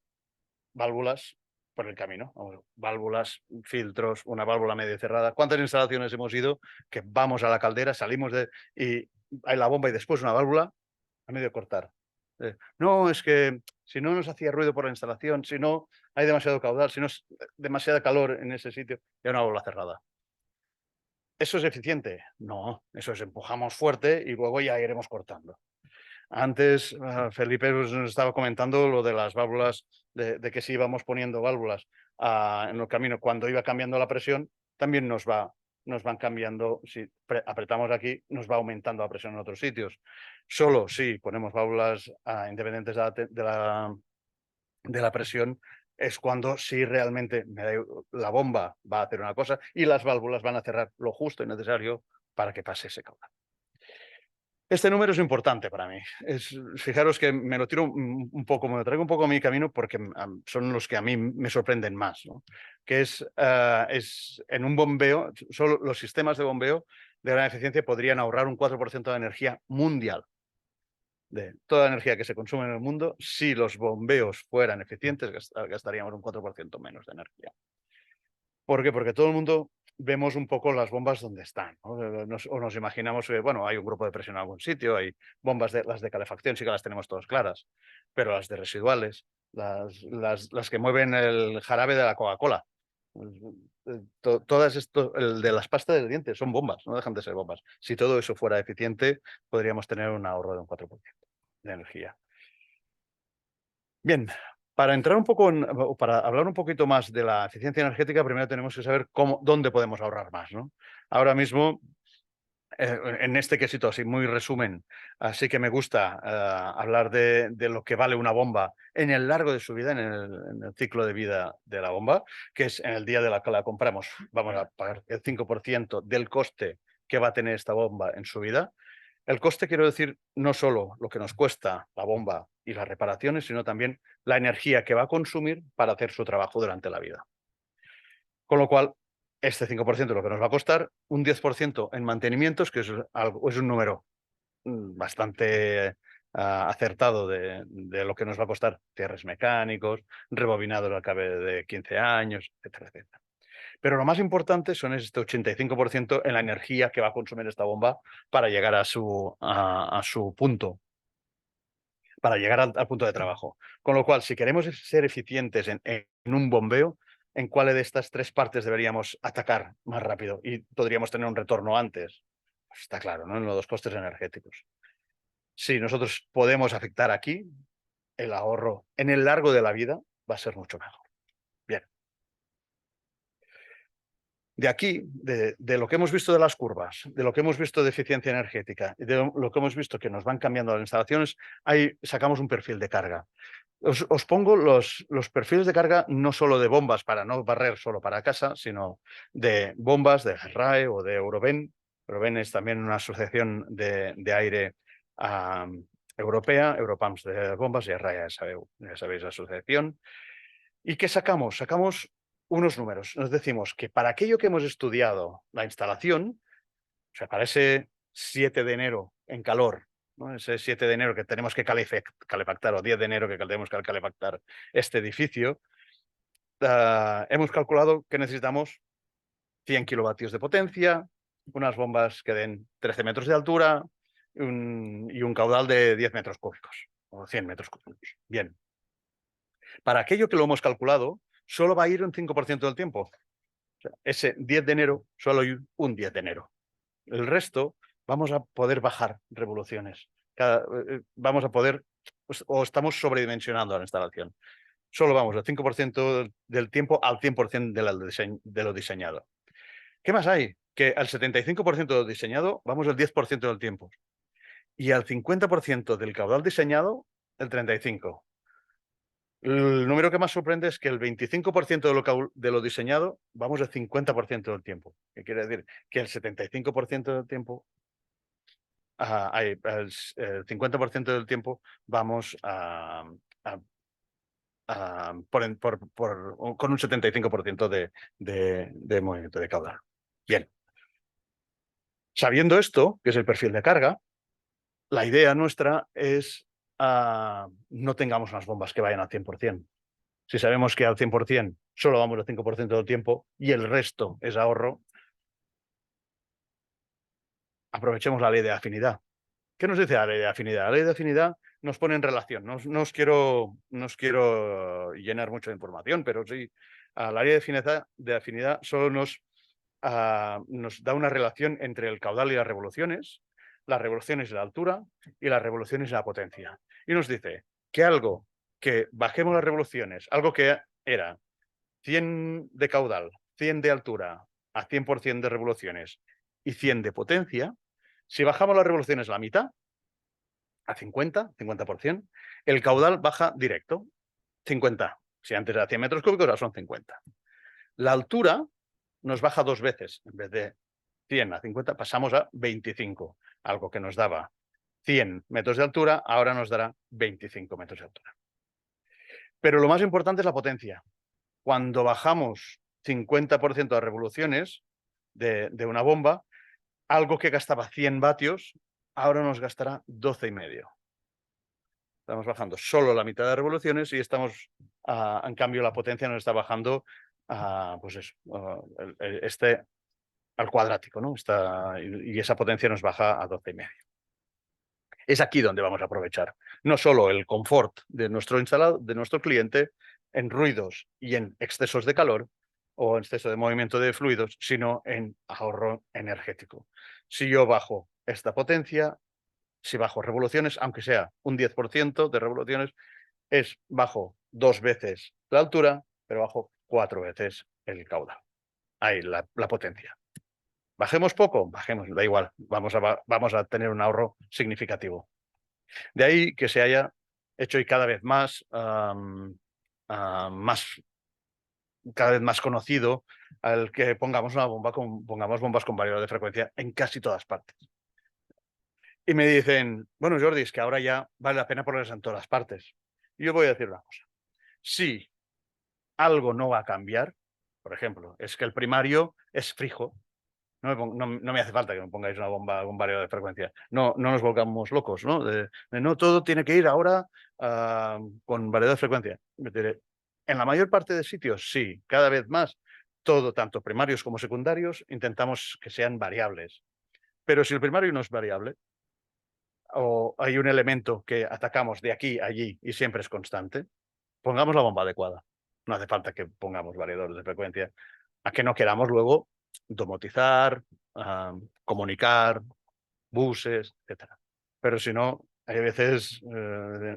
válvulas por el camino. Válvulas, filtros, una válvula medio cerrada. ¿Cuántas instalaciones hemos ido que vamos a la caldera, salimos y hay la bomba y después una válvula a medio cortar? No, es que si no nos hacía ruido por la instalación, si no hay demasiado caudal, si no es demasiada calor en ese sitio, ya una válvula cerrada. ¿Eso es eficiente? No, eso es empujamos fuerte y luego ya iremos cortando. Antes Felipe nos estaba comentando lo de las válvulas, de que si íbamos poniendo válvulas en el camino, cuando iba cambiando la presión, también nos van cambiando, si apretamos aquí, nos va aumentando la presión en otros sitios. Solo si ponemos válvulas independientes de la presión, es cuando sí realmente la bomba va a hacer una cosa y las válvulas van a cerrar lo justo y necesario para que pase ese caudal. Este número es importante para mí. Fijaros que me lo tiro un poco, me lo traigo un poco a mi camino porque son los que a mí me sorprenden más, ¿no? Que es en un bombeo, solo los sistemas de bombeo de gran eficiencia podrían ahorrar un 4% de energía mundial. De toda la energía que se consume en el mundo, si los bombeos fueran eficientes, gastaríamos un 4% menos de energía. ¿Por qué? Porque todo el mundo vemos un poco las bombas donde están, ¿no? O nos imaginamos que, bueno, hay un grupo de presión en algún sitio, hay bombas, las de calefacción sí que las tenemos todas claras, pero las de residuales, las que mueven el jarabe de la Coca-Cola, todas esto, el de las pastas de dientes, son bombas, no dejan de ser bombas. Si todo eso fuera eficiente, podríamos tener un ahorro de un 4% de energía. Bien, para entrar un poco para hablar un poquito más de la eficiencia energética, primero tenemos que saber dónde podemos ahorrar más, ¿no? Ahora mismo, en este quesito, así muy resumen, así que me gusta hablar de lo que vale una bomba en el largo de su vida, en el ciclo de vida de la bomba, que es en el día de la que la compramos, vamos a pagar el 5% del coste que va a tener esta bomba en su vida. El coste, quiero decir, no solo lo que nos cuesta la bomba y las reparaciones, sino también la energía que va a consumir para hacer su trabajo durante la vida. Con lo cual, este 5% es lo que nos va a costar, un 10% en mantenimientos, que es un número bastante acertado de lo que nos va a costar cierres mecánicos, rebobinados al cabo de 15 años, etcétera, etcétera. Pero lo más importante son este 85% en la energía que va a consumir esta bomba para llegar a su punto, para llegar al punto de trabajo. Con lo cual, si queremos ser eficientes en un bombeo, ¿en cuál de estas tres partes deberíamos atacar más rápido y podríamos tener un retorno antes? Pues está claro, ¿no? En los dos costes energéticos. Si nosotros podemos afectar aquí, el ahorro en el largo de la vida va a ser mucho mejor. Bien. De aquí, de lo que hemos visto de las curvas, de lo que hemos visto de eficiencia energética y de lo que hemos visto que nos van cambiando las instalaciones, ahí sacamos un perfil de carga. Os pongo los perfiles de carga no solo de bombas para no barrer solo para casa, sino de bombas de RAE o de Euroven. Euroven es también una asociación de aire europea, Europams de bombas y RAE, ya sabéis, la asociación. ¿Y qué sacamos? Sacamos unos números. Nos decimos que para aquello que hemos estudiado, la instalación, o sea, para ese 7 de enero en calor, ¿no? Ese 7 de enero que tenemos que calefactar, o 10 de enero que tenemos que calefactar este edificio, hemos calculado que necesitamos 100 kilovatios de potencia, unas bombas que den 13 metros de altura y un caudal de 10 metros cúbicos. o 100 metros cúbicos. Bien. Para aquello que lo hemos calculado, solo va a ir un 5% del tiempo. O sea, ese 10 de enero, solo hay un 10 de enero. El resto vamos a poder bajar revoluciones. Vamos a poder, o estamos sobredimensionando la instalación. Solo vamos del 5% del tiempo al 100% de lo diseñado. ¿Qué más hay? Que al 75% de lo diseñado vamos el 10% del tiempo. Y al 50% del caudal diseñado, el 35%. El número que más sorprende es que el 25% de lo diseñado vamos el 50% del tiempo. ¿Qué quiere decir? Que el 75% del tiempo, el 50% del tiempo vamos con un 75% de movimiento de caudal. Bien. Sabiendo esto, que es el perfil de carga, la idea nuestra es no tengamos unas bombas que vayan al 100%. Si sabemos que al 100% solo vamos el 5% del tiempo y el resto es ahorro, aprovechemos la ley de afinidad. ¿Qué nos dice la ley de afinidad? La ley de afinidad nos pone en relación. No os quiero llenar mucho de información, pero sí, la ley de afinidad solo nos da una relación entre el caudal y las revoluciones y la altura y las revoluciones y la potencia. Y nos dice que algo que bajemos las revoluciones, algo que era 100 de caudal, 100 de altura a 100% de revoluciones y 100 de potencia, si bajamos las revoluciones la mitad, a 50%, el caudal baja directo, 50. Si antes era 100 metros cúbicos, ahora son 50. La altura nos baja 2 veces. En vez de 100 a 50, pasamos a 25. Algo que nos daba 100 metros de altura, ahora nos dará 25 metros de altura. Pero lo más importante es la potencia. Cuando bajamos 50% de revoluciones de una bomba, algo que gastaba 100 vatios, ahora nos gastará 12,5. Estamos bajando solo la mitad de revoluciones y estamos, en cambio, la potencia nos está bajando pues eso, al cuadrático, ¿no? Y esa potencia nos baja a 12,5. Es aquí donde vamos a aprovechar no solo el confort de nuestro cliente en ruidos y en excesos de calor o en exceso de movimiento de fluidos, sino en ahorro energético. Si yo bajo esta potencia, si bajo revoluciones, aunque sea un 10% de revoluciones, es bajo 2 veces la altura, pero bajo 4 veces el caudal. Ahí la potencia. Bajemos poco, bajemos, da igual, vamos a tener un ahorro significativo. De ahí que se haya hecho y cada vez más conocido al que pongamos bombas con variador de frecuencia en casi todas partes. Y me dicen, bueno, Jordi, es que ahora ya vale la pena ponerlas en todas las partes. Y yo voy a decir una cosa. Si algo no va a cambiar, por ejemplo, es que el primario es fijo, no me hace falta que me pongáis una bomba con variador de frecuencia. No nos volvamos locos, ¿no? No todo tiene que ir ahora con variador de frecuencia. En la mayor parte de sitios, sí, cada vez más, todo, tanto primarios como secundarios, intentamos que sean variables. Pero si el primario no es variable, o hay un elemento que atacamos de aquí a allí y siempre es constante, pongamos la bomba adecuada. No hace falta que pongamos variadores de frecuencia, a que no queramos luego domotizar, comunicar, buses, etc. Pero si no, hay veces,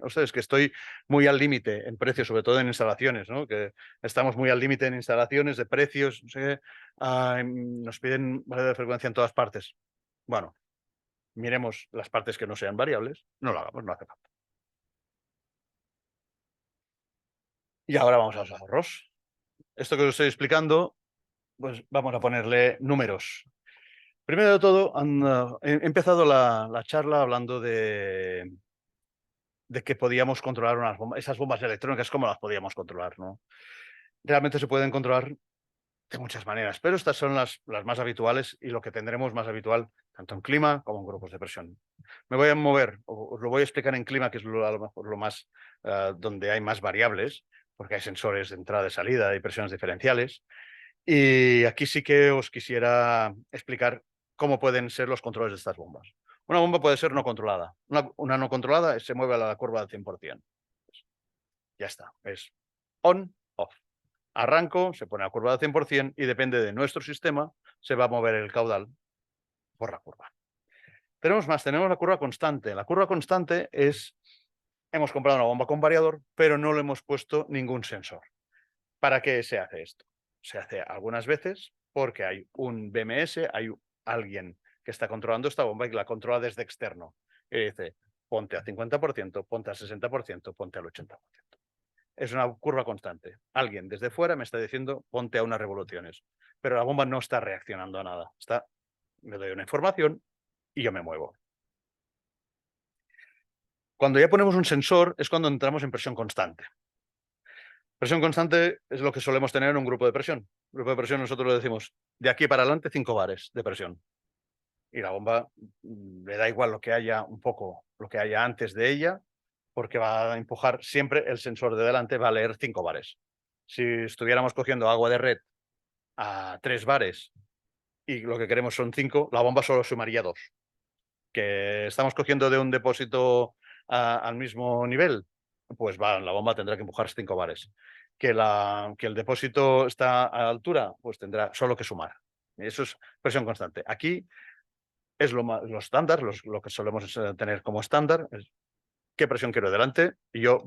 ustedes que estoy muy al límite en precios, sobre todo en instalaciones, ¿no? Que estamos muy al límite en instalaciones de precios, no sé, nos piden variedad de frecuencia en todas partes. Bueno, miremos las partes que no sean variables, no lo hagamos, no hace falta. Y ahora vamos a los ahorros. Esto que os estoy explicando, pues vamos a ponerle números. Primero de todo, he empezado la charla hablando de que podíamos controlar esas bombas electrónicas, cómo las podíamos controlar, ¿no? Realmente se pueden controlar de muchas maneras, pero estas son las más habituales y lo que tendremos más habitual tanto en clima como en grupos de presión. Me voy a mover, os lo voy a explicar en clima, que es a lo mejor lo más donde hay más variables, porque hay sensores de entrada y salida y presiones diferenciales. Y aquí sí que os quisiera explicar cómo pueden ser los controles de estas bombas. Una bomba puede ser no controlada. Una no controlada se mueve a la curva al 100%. Ya está, es on, off. Arranco, se pone a curva al 100% y depende de nuestro sistema, se va a mover el caudal por la curva. Tenemos más, tenemos la curva constante. La curva constante es, hemos comprado una bomba con variador, pero no le hemos puesto ningún sensor. ¿Para qué se hace esto? Se hace algunas veces porque hay un BMS, hay alguien que está controlando esta bomba y la controla desde externo. Y dice, ponte a 50%, ponte a 60%, ponte al 80%. Es una curva constante. Alguien desde fuera me está diciendo, ponte a unas revoluciones. Pero la bomba no está reaccionando a nada. Me doy una información y yo me muevo. Cuando ya ponemos un sensor es cuando entramos en presión constante. Presión constante es lo que solemos tener en un grupo de presión. Grupo de presión nosotros le decimos, de aquí para adelante 5 bares de presión. Y la bomba le da igual lo que haya un poco, lo que haya antes de ella, porque va a empujar siempre el sensor de delante, va a leer 5 bares. Si estuviéramos cogiendo agua de red a 3 bares y lo que queremos son 5, la bomba solo sumaría 2. Que estamos cogiendo de un depósito al mismo nivel, pues la bomba tendrá que empujar 5 bares. Que el depósito está a altura, pues tendrá solo que sumar. Eso es presión constante. Aquí es lo estándar, lo que solemos tener como estándar, es qué presión quiero delante y yo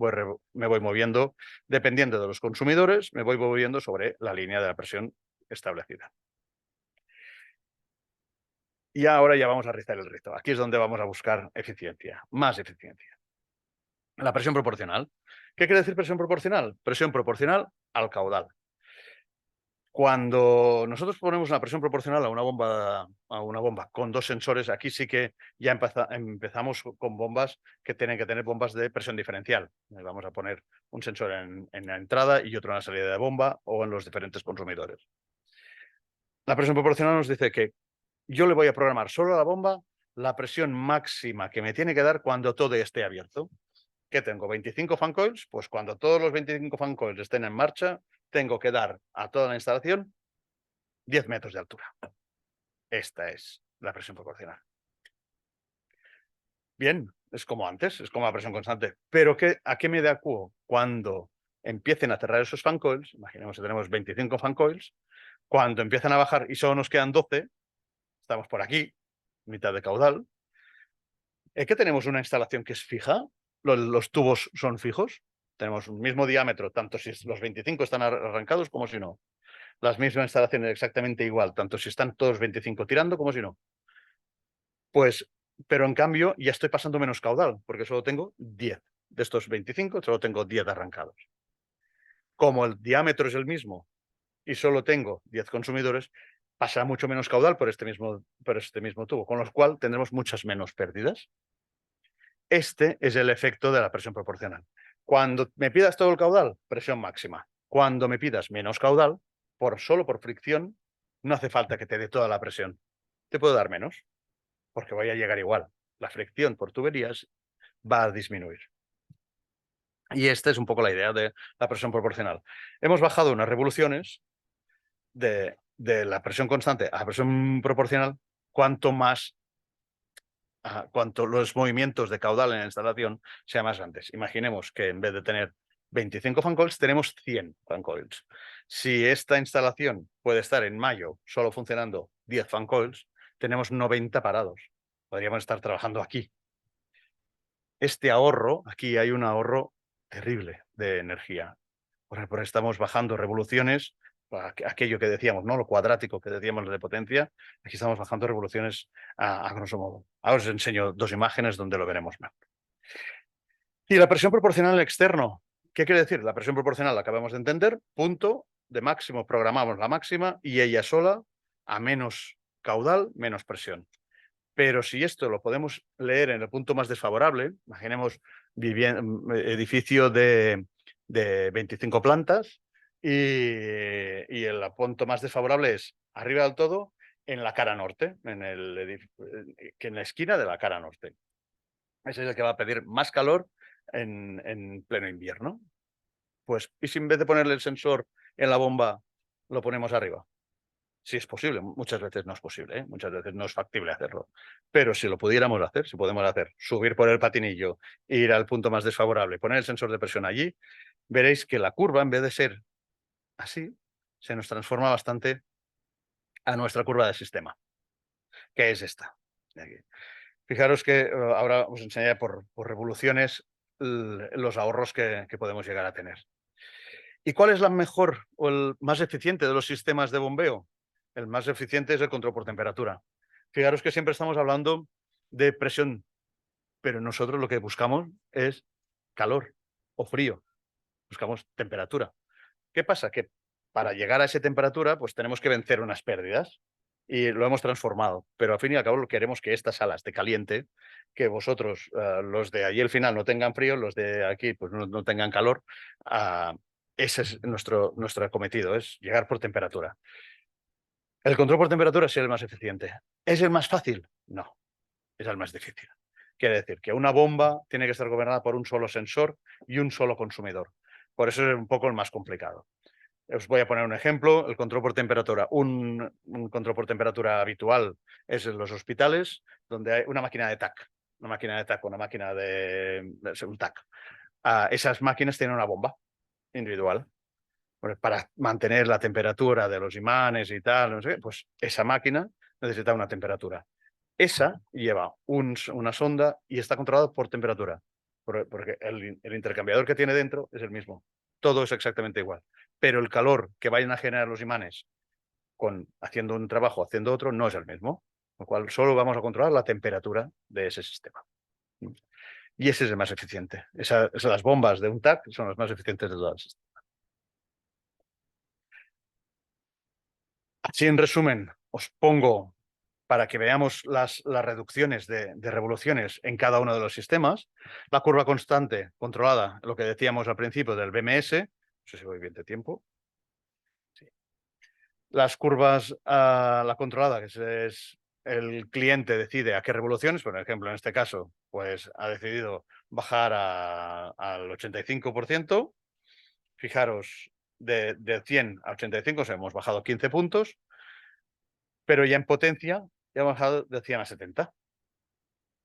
me voy moviendo, dependiendo de los consumidores, me voy moviendo sobre la línea de la presión establecida. Y ahora ya vamos a rizar el rizo. Aquí es donde vamos a buscar eficiencia, más eficiencia. La presión proporcional. ¿Qué quiere decir presión proporcional? Presión proporcional al caudal. Cuando nosotros ponemos una presión proporcional a una bomba con 2 sensores, aquí sí que ya empezamos con bombas que tienen que tener bombas de presión diferencial. Vamos a poner un sensor en la entrada y otro en la salida de bomba o en los diferentes consumidores. La presión proporcional nos dice que yo le voy a programar solo a la bomba la presión máxima que me tiene que dar cuando todo esté abierto. ¿Qué tengo? ¿25 fan coils? Pues cuando todos los 25 fan coils estén en marcha, tengo que dar a toda la instalación 10 metros de altura. Esta es la presión proporcional. Bien, es como antes, es como la presión constante. Pero ¿a qué me adecuo? Cuando empiecen a cerrar esos fan coils, imaginemos que tenemos 25 fan coils, cuando empiezan a bajar y solo nos quedan 12, estamos por aquí, mitad de caudal. ¿Qué tenemos? Una instalación que es fija, los tubos son fijos, tenemos un mismo diámetro, tanto si los 25 están arrancados como si no. Las mismas instalaciones exactamente igual, tanto si están todos 25 tirando como si no. Pues, pero en cambio ya estoy pasando menos caudal, porque solo tengo 10. De estos 25, solo tengo 10 arrancados. Como el diámetro es el mismo y solo tengo 10 consumidores, pasa mucho menos caudal por este mismo tubo, con lo cual tendremos muchas menos pérdidas. Este es el efecto de la presión proporcional. Cuando me pidas todo el caudal, presión máxima. Cuando me pidas menos caudal, solo por fricción, no hace falta que te dé toda la presión. Te puedo dar menos, porque voy a llegar igual. La fricción por tuberías va a disminuir. Y esta es un poco la idea de la presión proporcional. Hemos bajado unas revoluciones de la presión constante a la presión proporcional cuanto los movimientos de caudal en la instalación sean más grandes. Imaginemos que en vez de tener 25 fan coils, tenemos 100 fan coils. Si esta instalación puede estar en mayo solo funcionando 10 fan coils, tenemos 90 parados. Podríamos estar trabajando aquí. Este ahorro, aquí hay un ahorro terrible de energía. Porque estamos bajando revoluciones, aquello que decíamos, ¿no? Lo cuadrático que decíamos de potencia, aquí estamos bajando revoluciones a grosso modo. Ahora os enseño 2 imágenes donde lo veremos mejor. Y la presión proporcional externo, ¿qué quiere decir? La presión proporcional la acabamos de entender, punto de máximo, programamos la máxima y ella sola, a menos caudal, menos presión. Pero si esto lo podemos leer en el punto más desfavorable, imaginemos edificio de 25 plantas y el punto más desfavorable es arriba del todo en la cara norte, que en la esquina de la cara norte. Ese es el que va a pedir más calor en pleno invierno. Pues, ¿y si en vez de ponerle el sensor en la bomba lo ponemos arriba? Sí es posible, muchas veces no es posible, ¿eh? Muchas veces no es factible hacerlo. Pero si lo pudiéramos hacer, si podemos hacer, subir por el patinillo, ir al punto más desfavorable, poner el sensor de presión allí, veréis que la curva, en vez de ser así, se nos transforma bastante a nuestra curva de sistema, que es esta. De aquí. Fijaros que ahora os enseñaré por revoluciones los ahorros que podemos llegar a tener. ¿Y cuál es la mejor o el más eficiente de los sistemas de bombeo? El más eficiente es el control por temperatura. Fijaros que siempre estamos hablando de presión, pero nosotros lo que buscamos es calor o frío. Buscamos temperatura. ¿Qué pasa? Que para llegar a esa temperatura, pues tenemos que vencer unas pérdidas y lo hemos transformado. Pero al fin y al cabo queremos que esta sala esté caliente, que vosotros, los de allí al final, no tengan frío, los de aquí pues no tengan calor. Ese es nuestro acometido, es llegar por temperatura. El control por temperatura es el más eficiente. ¿Es el más fácil? No, es el más difícil. Quiere decir que una bomba tiene que estar gobernada por un solo sensor y un solo consumidor. Por eso es un poco el más complicado. Os voy a poner un ejemplo, el control por temperatura. Un control por temperatura habitual es en los hospitales, donde hay una máquina de TAC, una máquina de un TAC. Esas máquinas tienen una bomba individual para mantener la temperatura de los imanes y tal, no sé qué, pues esa máquina necesita una temperatura. Esa lleva una sonda y está controlada por temperatura, porque el intercambiador que tiene dentro es el mismo. Todo es exactamente igual. Pero el calor que vayan a generar los imanes haciendo un trabajo, haciendo otro, no es el mismo. Con lo cual solo vamos a controlar la temperatura de ese sistema. Y ese es el más eficiente. Las bombas de un TAC son las más eficientes de todas. Así, en resumen, os pongo para que veamos las reducciones de revoluciones en cada uno de los sistemas. La curva constante controlada, lo que decíamos al principio del BMS, no sé si voy bien de tiempo. Sí. Las curvas, la controlada, que es el cliente decide a qué revoluciones, por ejemplo, en este caso, pues ha decidido bajar al 85%. Fijaros, de 100 a 85 hemos bajado 15 puntos, pero ya en potencia ya hemos bajado de 100 a 70.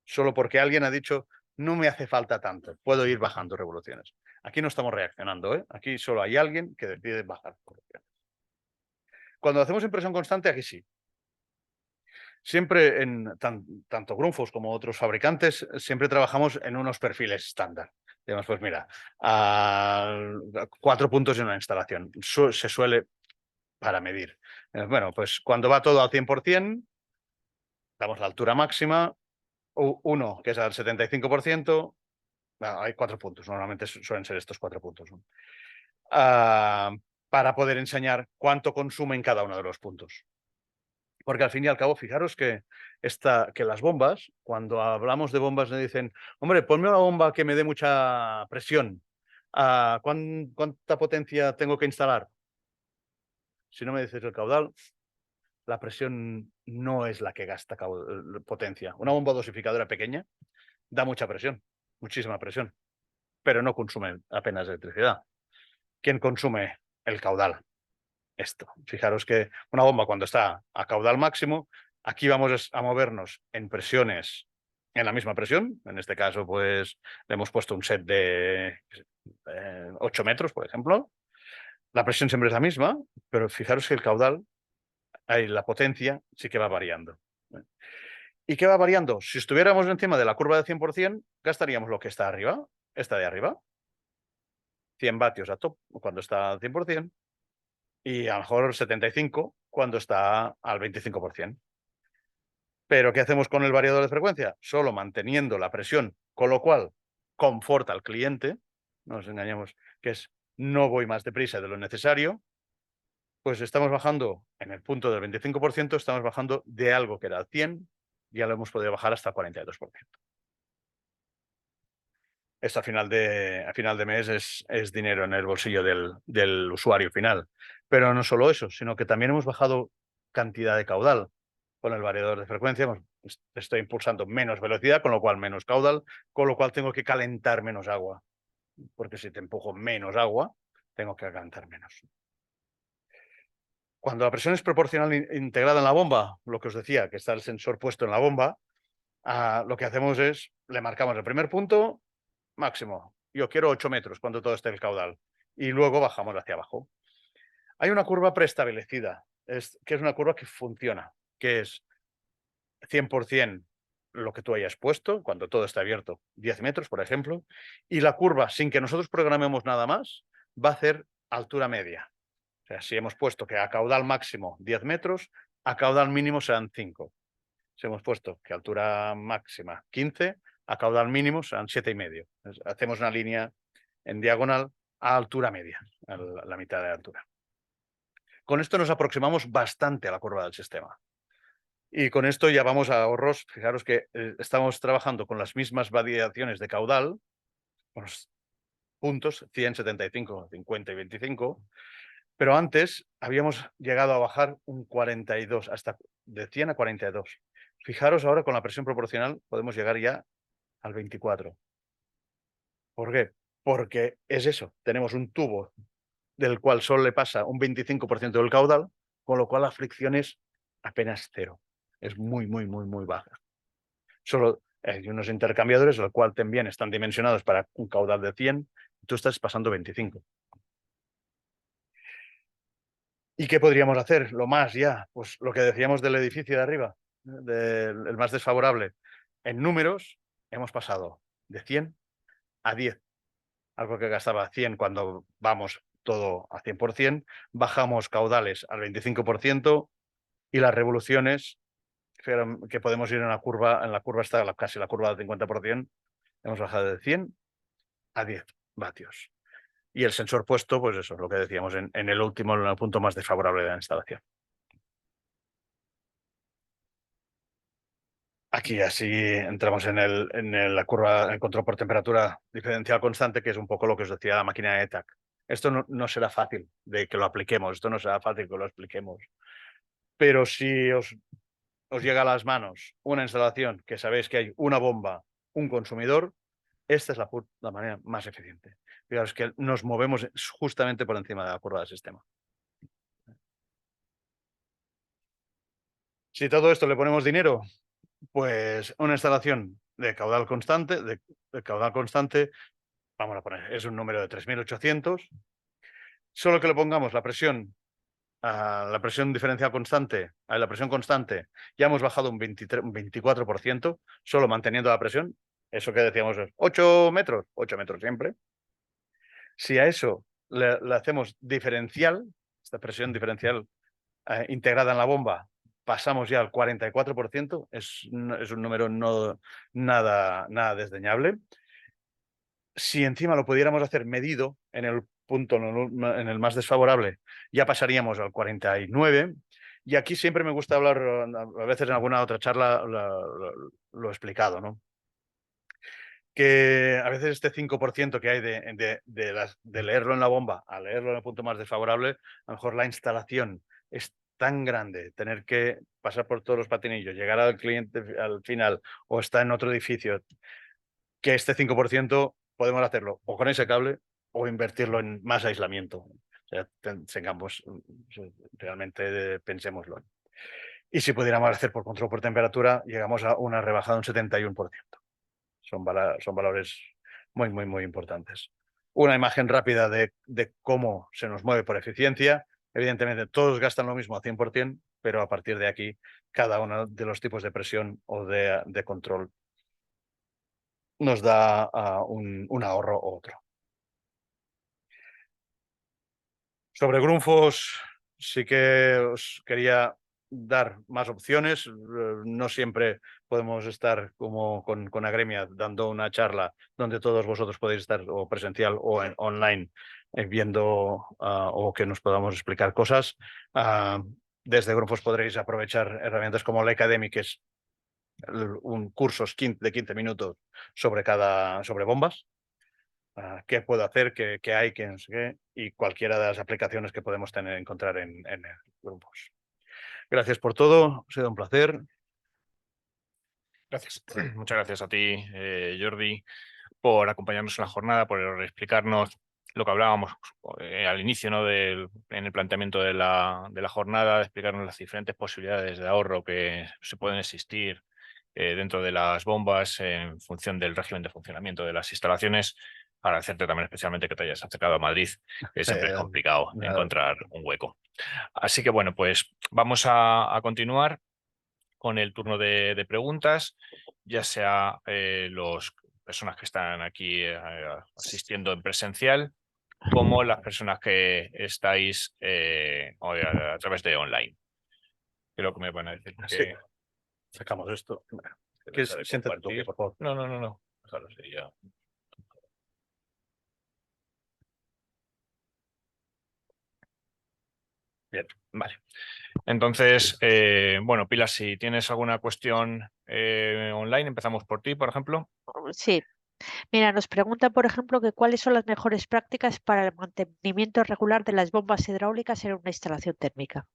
Solo porque alguien ha dicho, no me hace falta tanto, puedo ir bajando revoluciones. Aquí no estamos reaccionando, ¿eh? Aquí solo hay alguien que decide bajar revoluciones. Cuando hacemos impresión constante, aquí sí. Siempre, tanto Grundfos como otros fabricantes, siempre trabajamos en unos perfiles estándar. Digamos, pues mira, 4 puntos en una instalación. Se suele para medir. Bueno, pues cuando va todo al 100%, damos la altura máxima. Uno, que es al 75%, hay 4 puntos, normalmente suelen ser estos 4 puntos. Para poder enseñar cuánto consumen cada uno de los puntos. Porque al fin y al cabo, fijaros que las bombas, cuando hablamos de bombas, me dicen, hombre, ponme una bomba que me dé mucha presión. ¿Cuánta potencia tengo que instalar? Si no me dices el caudal, la presión no es la que gasta potencia. Una bomba dosificadora pequeña da mucha presión, muchísima presión, pero no consume apenas electricidad. ¿Quién consume el caudal? Esto. Fijaros que una bomba cuando está a caudal máximo, aquí vamos a movernos en presiones, en la misma presión. En este caso, pues le hemos puesto un set de 8 metros, por ejemplo. La presión siempre es la misma, pero fijaros que el caudal, la potencia, sí que va variando. ¿Y qué va variando? Si estuviéramos encima de la curva de 100%, gastaríamos lo que está arriba, esta de arriba. 100 vatios a top cuando está al 100%. Y a lo mejor 75 cuando está al 25%. Pero ¿qué hacemos con el variador de frecuencia? Solo manteniendo la presión, con lo cual conforta al cliente, no nos engañemos, que es no voy más deprisa de lo necesario, pues estamos bajando en el punto del 25%, estamos bajando de algo que era al 100, ya lo hemos podido bajar hasta el 42%. Esto a final de mes es dinero en el bolsillo del usuario final. Pero no solo eso, sino que también hemos bajado cantidad de caudal. Con el variador de frecuencia estoy impulsando menos velocidad, con lo cual menos caudal, con lo cual tengo que calentar menos agua. Porque si te empujo menos agua, tengo que calentar menos. Cuando la presión es proporcional integrada en la bomba, lo que os decía, que está el sensor puesto en la bomba, lo que hacemos es, le marcamos el primer punto máximo. Yo quiero 8 metros cuando todo esté en el caudal. Y luego bajamos hacia abajo. Hay una curva preestablecida, que es una curva que funciona, que es 100% lo que tú hayas puesto, cuando todo está abierto, 10 metros, por ejemplo, y la curva, sin que nosotros programemos nada más, va a hacer altura media. O sea, si hemos puesto que a caudal máximo 10 metros, a caudal mínimo serán 5. Si hemos puesto que altura máxima 15, a caudal mínimo serán 7,5. Hacemos una línea en diagonal a altura media, a la mitad de altura. Con esto nos aproximamos bastante a la curva del sistema. Y con esto ya vamos a ahorros. Fijaros que estamos trabajando con las mismas variaciones de caudal, con los puntos 100, 75, 50 y 25, pero antes habíamos llegado a bajar un 42, hasta de 100 a 42. Fijaros ahora con la presión proporcional podemos llegar ya al 24. ¿Por qué? Porque es eso, tenemos un tubo del cual solo le pasa un 25% del caudal, con lo cual la fricción es apenas cero. Es muy, muy, muy, muy baja. Solo hay unos intercambiadores, los cuales también están dimensionados para un caudal de 100, y tú estás pasando 25. ¿Y qué podríamos hacer? Lo más ya, pues lo que decíamos del edificio de arriba, el más desfavorable. En números hemos pasado de 100 a 10. Algo que gastaba 100 cuando vamos todo a 100%, bajamos caudales al 25% y las revoluciones que podemos ir en la curva está casi la curva del 50%, hemos bajado de 100 a 10 vatios. Y el sensor puesto, pues eso es lo que decíamos, en el último, en el punto más desfavorable de la instalación. Aquí así entramos en la curva, en el control por temperatura diferencial constante, que es un poco lo que os decía la máquina de ETAC. Esto no será fácil de que lo apliquemos, esto no será fácil que lo expliquemos. Pero si os llega a las manos una instalación que sabéis que hay una bomba, un consumidor, esta es la manera más eficiente. Fijaros que nos movemos justamente por encima de la curva del sistema. Si todo esto le ponemos dinero, pues una instalación de caudal constante, vamos a poner, es un número de 3.800. Solo que le pongamos la presión diferencial constante, a la presión constante, ya hemos bajado un 24%, solo manteniendo la presión. Eso que decíamos es 8 metros siempre. Si a eso le hacemos diferencial, esta presión diferencial integrada en la bomba, pasamos ya al 44%, es un número nada desdeñable. Si encima lo pudiéramos hacer medido en el punto, en el más desfavorable, ya pasaríamos al 49%. Y aquí siempre me gusta hablar, a veces en alguna otra charla lo he explicado, ¿no? Que a veces este 5% que hay de leerlo en la bomba a leerlo en el punto más desfavorable, a lo mejor la instalación es tan grande, tener que pasar por todos los patinillos, llegar al cliente al final o está en otro edificio, que este 5% podemos hacerlo o con ese cable o invertirlo en más aislamiento. O sea, tengamos, realmente pensémoslo. Y si pudiéramos hacer por control por temperatura, llegamos a una rebajada de un 71%. Son valores muy, muy, muy importantes. Una imagen rápida de cómo se nos mueve por eficiencia. Evidentemente, todos gastan lo mismo a 100%, pero a partir de aquí, cada uno de los tipos de presión o de control nos da un ahorro u otro. Sobre Grundfos, sí que os quería dar más opciones. No siempre podemos estar como con Agremia dando una charla donde todos vosotros podéis estar o presencial o online viendo o que nos podamos explicar cosas. Desde Grundfos podréis aprovechar herramientas como la Academy, que es un cursos de 15 minutos sobre bombas. Qué puedo hacer, qué hay, qué no sé qué, y cualquiera de las aplicaciones que podemos encontrar en Grundfos. Gracias por todo, ha sido un placer. Gracias. Muchas gracias a ti, Jordi, por acompañarnos en la jornada, por explicarnos lo que hablábamos al inicio, ¿no? En el planteamiento de la jornada, de explicarnos las diferentes posibilidades de ahorro que se pueden existir dentro de las bombas en función del régimen de funcionamiento de las instalaciones. Agradecerte también especialmente que te hayas acercado a Madrid, que siempre es complicado encontrar un hueco. Así que bueno, pues vamos a continuar con el turno de preguntas, ya sea las personas que están aquí asistiendo en presencial, como las personas que estáis a través de online. Creo que me van a decir que... Sí. Sacamos esto. Siéntate tú, por favor. No. Claro, sería... Bien, vale. Entonces, bueno, Pilar, si tienes alguna cuestión online, empezamos por ti, por ejemplo. Sí. Mira, nos pregunta, por ejemplo, que cuáles son las mejores prácticas para el mantenimiento regular de las bombas hidráulicas en una instalación térmica.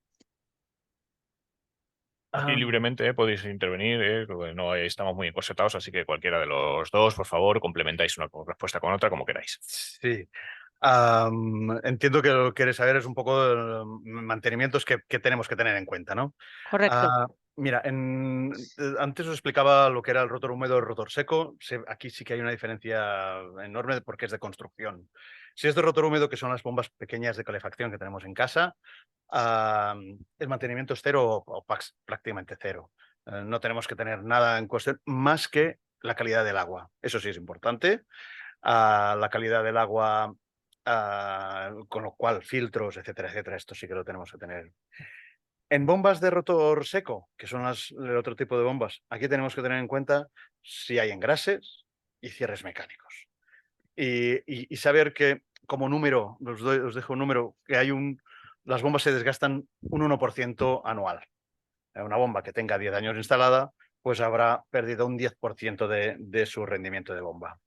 Aquí libremente podéis intervenir, porque no estamos muy encorsetados, así que cualquiera de los dos, por favor, complementáis una respuesta con otra como queráis. Sí. Entiendo que lo que quieres saber es un poco mantenimientos que tenemos que tener en cuenta, ¿no? Correcto. Mira, antes os explicaba lo que era el rotor húmedo y el rotor seco. Aquí sí que hay una diferencia enorme porque es de construcción. Si es de rotor húmedo, que son las bombas pequeñas de calefacción que tenemos en casa, el mantenimiento es cero o prácticamente cero. No tenemos que tener nada en cuestión más que la calidad del agua. Eso sí es importante. La calidad del agua, con lo cual filtros, etcétera, etcétera, esto sí que lo tenemos que tener. En bombas de rotor seco, que son el otro tipo de bombas, aquí tenemos que tener en cuenta si hay engrases y cierres mecánicos. Y saber que como número, os dejo un número, que las bombas se desgastan un 1% anual. Una bomba que tenga 10 años instalada, pues habrá perdido un 10% de su rendimiento de bomba.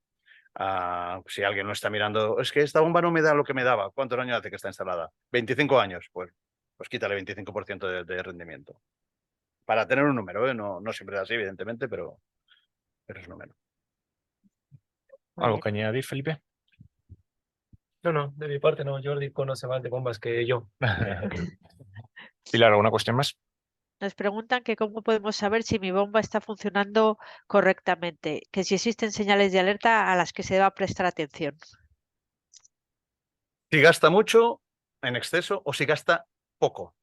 Si alguien no está mirando, es que esta bomba no me da lo que me daba. ¿Cuántos años hace que está instalada? 25 años, pues quítale 25% de rendimiento. Para tener un número, no siempre es así, evidentemente, pero es un número. ¿Algo que añadir, Felipe? No, de mi parte no, Jordi conoce más de bombas que yo. Pilar, ¿alguna cuestión más? Nos preguntan que cómo podemos saber si mi bomba está funcionando correctamente, que si existen señales de alerta a las que se deba prestar atención. Si gasta mucho, en exceso, o si gasta poco.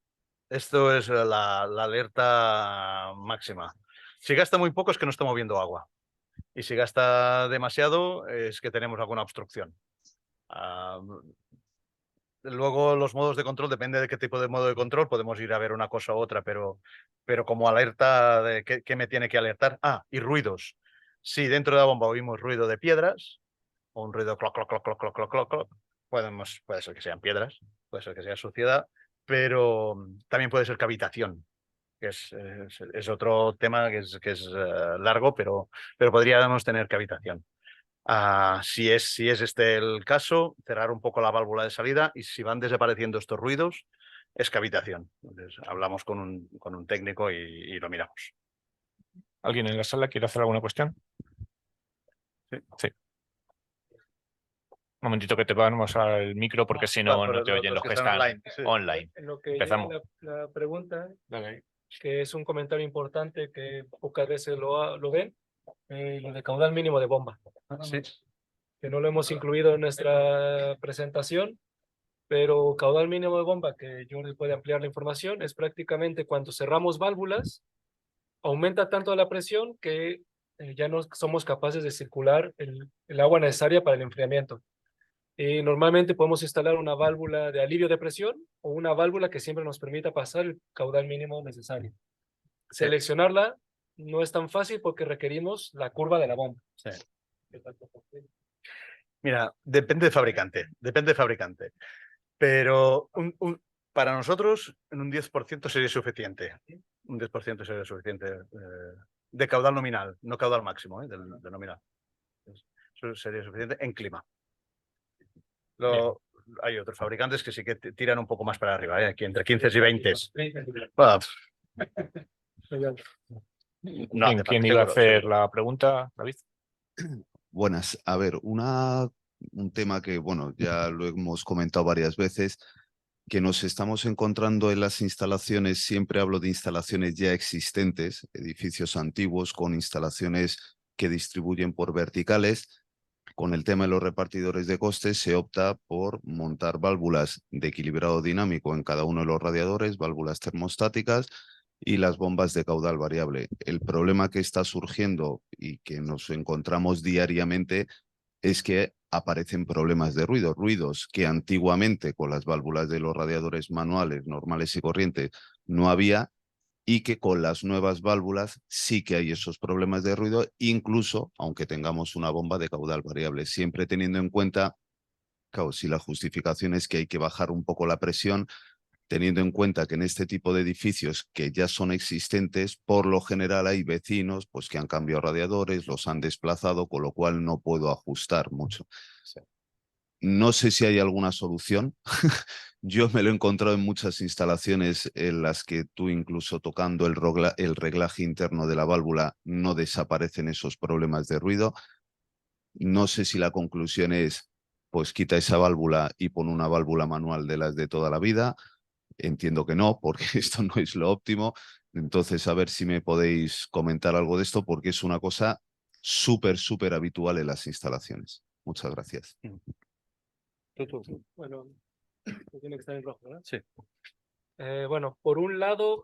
Esto es la alerta máxima. Si gasta muy poco es que no está moviendo agua. Y si gasta demasiado es que tenemos alguna obstrucción. Luego los modos de control, depende de qué tipo de modo de control, podemos ir a ver una cosa u otra, pero como alerta de qué me tiene que alertar. Y ruidos. Si dentro de la bomba oímos ruido de piedras, o un ruido cloc, cloc, cloc, cloc, cloc, cloc, cloc, cloc, puede ser que sean piedras, puede ser que sea suciedad, pero también puede ser cavitación, que es otro tema que es largo, pero podríamos tener cavitación. Si es este el caso, cerrar un poco la válvula de salida, y si van desapareciendo estos ruidos, es cavitación. Entonces, hablamos con un técnico y lo miramos. ¿Alguien en la sala quiere hacer alguna cuestión? Sí. Un momentito que te vamos al micro porque si no, no te oyen los que están online. En lo que Empezamos. llega la pregunta, que es un comentario importante que pocas veces lo ven, lo de caudal mínimo de bomba. Sí. Que no lo hemos incluido en nuestra presentación, pero caudal mínimo de bomba, que Jordi puede ampliar la información, es prácticamente cuando cerramos válvulas, aumenta tanto la presión que ya no somos capaces de circular el agua necesaria para el enfriamiento. Normalmente podemos instalar una válvula de alivio de presión o una válvula que siempre nos permita pasar el caudal mínimo necesario. Seleccionarla no es tan fácil porque requerimos la curva de la bomba. Sí. Mira, depende de fabricante. Pero para nosotros, en un 10% sería suficiente. Un 10% sería suficiente de caudal nominal, no caudal máximo, del nominal. Eso sería suficiente en clima. Hay otros fabricantes que sí que tiran un poco más para arriba, aquí entre 15 y 20. ¿Quién iba a hacer la pregunta, David? Buenas. A ver, una un tema que, bueno, ya lo hemos comentado varias veces, que nos estamos encontrando en las instalaciones, siempre hablo de instalaciones ya existentes, edificios antiguos con instalaciones que distribuyen por verticales. Con el tema de los repartidores de costes se opta por montar válvulas de equilibrado dinámico en cada uno de los radiadores, válvulas termostáticas y las bombas de caudal variable. El problema que está surgiendo y que nos encontramos diariamente es que aparecen problemas de ruido, ruidos que antiguamente con las válvulas de los radiadores manuales, normales y corrientes, no había, y que con las nuevas válvulas sí que hay esos problemas de ruido, incluso aunque tengamos una bomba de caudal variable, siempre teniendo en cuenta, claro, si la justificación es que hay que bajar un poco la presión, teniendo en cuenta que en este tipo de edificios que ya son existentes, por lo general hay vecinos pues, que han cambiado radiadores, los han desplazado, con lo cual no puedo ajustar mucho. No sé si hay alguna solución. Yo me lo he encontrado en muchas instalaciones en las que tú incluso tocando el reglaje interno de la válvula no desaparecen esos problemas de ruido. No sé si la conclusión es, pues quita esa válvula y pon una válvula manual de las de toda la vida. Entiendo que no, porque esto no es lo óptimo. Entonces, a ver si me podéis comentar algo de esto, porque es una cosa súper habitual en las instalaciones. Muchas gracias. Bueno, tiene que estar en rojo, ¿verdad? Sí. Bueno, por un lado,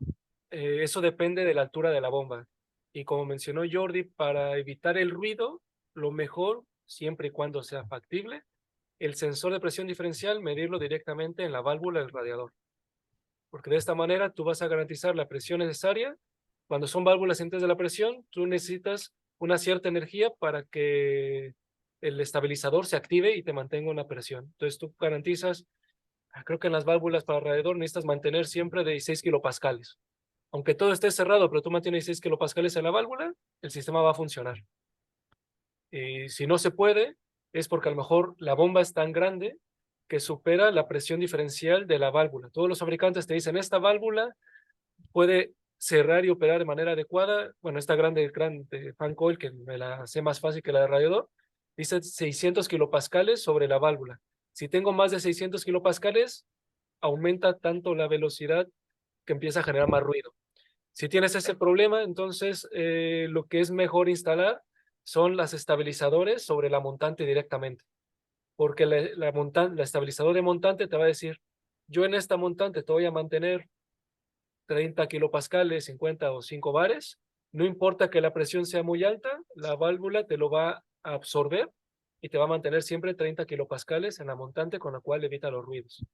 eso depende de la altura de la bomba. Y como mencionó Jordi, para evitar el ruido, lo mejor, siempre y cuando sea factible, el sensor de presión diferencial, medirlo directamente en la válvula del radiador. Porque de esta manera tú vas a garantizar la presión necesaria. Cuando son válvulas centrales de la presión, tú necesitas una cierta energía para que el estabilizador se active y te mantenga una presión. Entonces tú garantizas, creo que en las válvulas para radiador necesitas mantener siempre de 16 kilopascales. Aunque todo esté cerrado, pero tú mantienes 16 kilopascales en la válvula, el sistema va a funcionar. Y si no se puede, es porque a lo mejor la bomba es tan grande que supera la presión diferencial de la válvula. Todos los fabricantes te dicen, esta válvula puede cerrar y operar de manera adecuada. Bueno, esta grande fan coil, que me la hace más fácil que la de radiador, dice 600 kilopascales sobre la válvula. Si tengo más de 600 kilopascales, aumenta tanto la velocidad que empieza a generar más ruido. Si tienes ese problema, entonces lo que es mejor instalar son las estabilizadores sobre la montante directamente. Porque la estabilizador de montante te va a decir, yo en esta montante te voy a mantener 30 kilopascales, 50 o 5 bares, no importa que la presión sea muy alta, la válvula te lo va a absorber y te va a mantener siempre 30 kilopascales en la montante, con la cual evita los ruidos.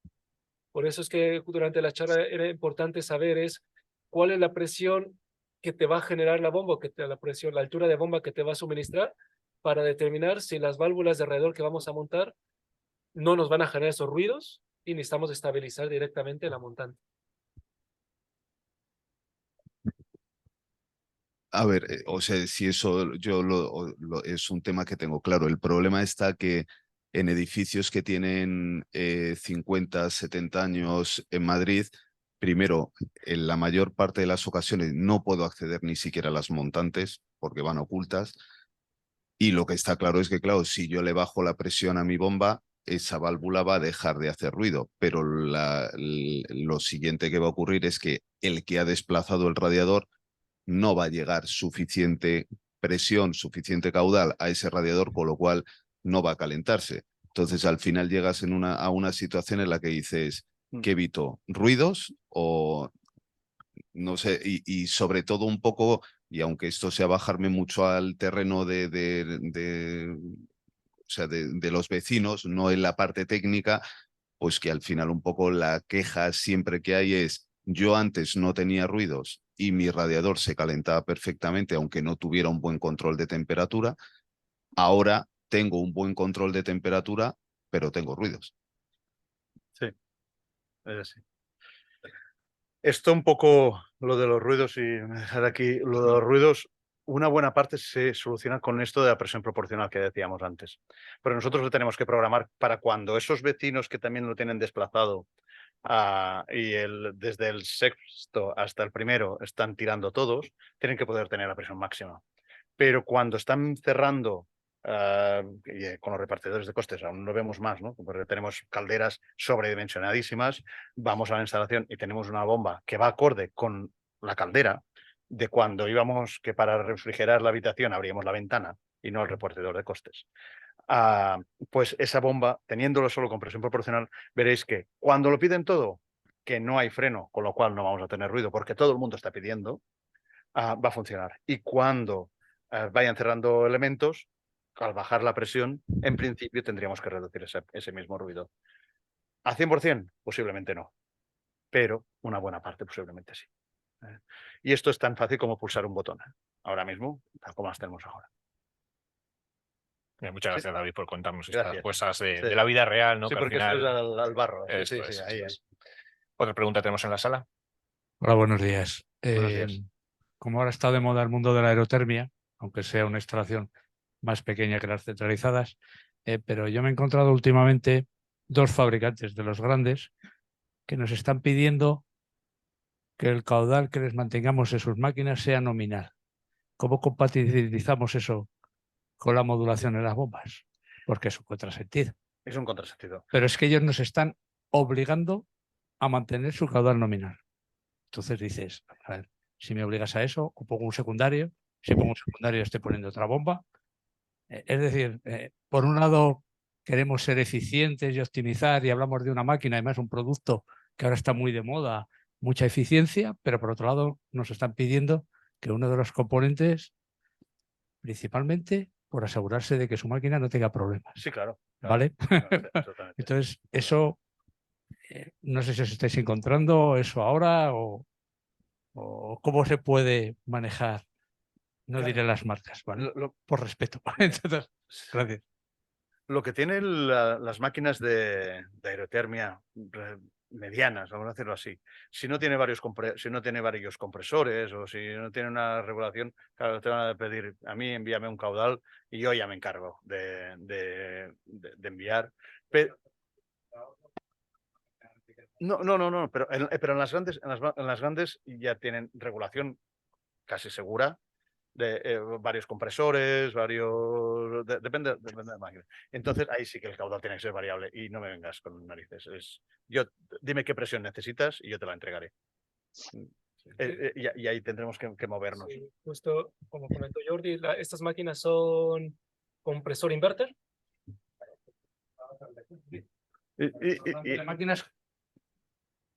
Por eso es que durante la charla era importante saber cuál es la presión que te va a generar la bomba, la altura de bomba que te va a suministrar, para determinar si las válvulas de alrededor que vamos a montar no nos van a generar esos ruidos y necesitamos estabilizar directamente la montante. A ver, o sea, si eso yo es un tema que tengo claro. El problema está que en edificios que tienen 50, 70 años en Madrid, primero, en la mayor parte de las ocasiones no puedo acceder ni siquiera a las montantes porque van ocultas. Y lo que está claro es que, claro, si yo le bajo la presión a mi bomba, esa válvula va a dejar de hacer ruido. Pero lo siguiente que va a ocurrir es que el que ha desplazado el radiador no va a llegar suficiente presión, suficiente caudal a ese radiador, con lo cual no va a calentarse. Entonces, al final llegas a una situación en la que dices, ¿qué evito? ¿Ruidos? O no sé, y sobre todo un poco, y aunque esto sea bajarme mucho al terreno o sea, de los vecinos, no en la parte técnica, pues que al final un poco la queja siempre que hay es, yo antes no tenía ruidos y mi radiador se calentaba perfectamente, aunque no tuviera un buen control de temperatura. Ahora tengo un buen control de temperatura, pero tengo ruidos. Sí, es así. Esto un poco, lo de los ruidos, y dejar aquí, lo de los ruidos, una buena parte se soluciona con esto de la presión proporcional que decíamos antes. Pero nosotros lo tenemos que programar para cuando esos vecinos que también lo tienen desplazado y desde el sexto hasta el primero están tirando todos, tienen que poder tener la presión máxima. Pero cuando están cerrando y con los repartidores de costes aún lo vemos más, ¿no? Porque tenemos calderas sobredimensionadísimas, vamos a la instalación y tenemos una bomba que va acorde con la caldera de cuando íbamos que para refrigerar la habitación abríamos la ventana y no el repartidor de costes. Pues esa bomba, teniéndolo solo con presión proporcional, veréis que cuando lo piden todo, que no hay freno, con lo cual no vamos a tener ruido porque todo el mundo está pidiendo, va a funcionar. Y cuando vayan cerrando elementos, al bajar la presión, en principio tendríamos que reducir ese mismo ruido. ¿A 100%? Posiblemente no, pero una buena parte posiblemente sí. Y esto es tan fácil como pulsar un botón, ahora mismo, tal como las tenemos ahora. Muchas gracias, David, por contarnos estas Gracias. cosas de Sí. la vida real, ¿no? Sí, Que porque al esto final... es al barro. Eso Sí, es, sí, eso ahí es. ¿Otra pregunta tenemos en la sala? Hola, buenos días. Buenos días. Como ahora está de moda el mundo de la aerotermia, aunque sea una instalación más pequeña que las centralizadas, pero yo me he encontrado últimamente dos fabricantes de los grandes que nos están pidiendo que el caudal que les mantengamos en sus máquinas sea nominal. ¿Cómo compatibilizamos eso con la modulación en las bombas? Porque es un contrasentido. Es un contrasentido. Pero es que ellos nos están obligando a mantener su caudal nominal. Entonces dices, a ver, si me obligas a eso, o pongo un secundario, si pongo un secundario estoy poniendo otra bomba. Es decir, por un lado queremos ser eficientes y optimizar y hablamos de una máquina, además un producto que ahora está muy de moda, mucha eficiencia, pero por otro lado nos están pidiendo que uno de los componentes, principalmente por asegurarse de que su máquina no tenga problemas. Sí, claro. ¿Vale? Absolutamente. Entonces, eso, no sé si os estáis encontrando eso ahora o cómo se puede manejar. No diré las marcas, ¿vale? Por respeto. Entonces, gracias. Lo que tienen las máquinas de aerotermia medianas, vamos a decirlo así, si no tiene varios compresores o si no tiene una regulación, claro, te van a pedir a mí envíame un caudal y yo ya me encargo de enviar. Pero, no, pero en las grandes ya tienen regulación casi segura de varios compresores, depende de la máquina. Entonces ahí sí que el caudal tiene que ser variable y no me vengas con narices. Dime qué presión necesitas y yo te la entregaré. Y ahí tendremos que movernos. Sí, justo como comentó Jordi, estas máquinas son compresor inverter. De máquinas.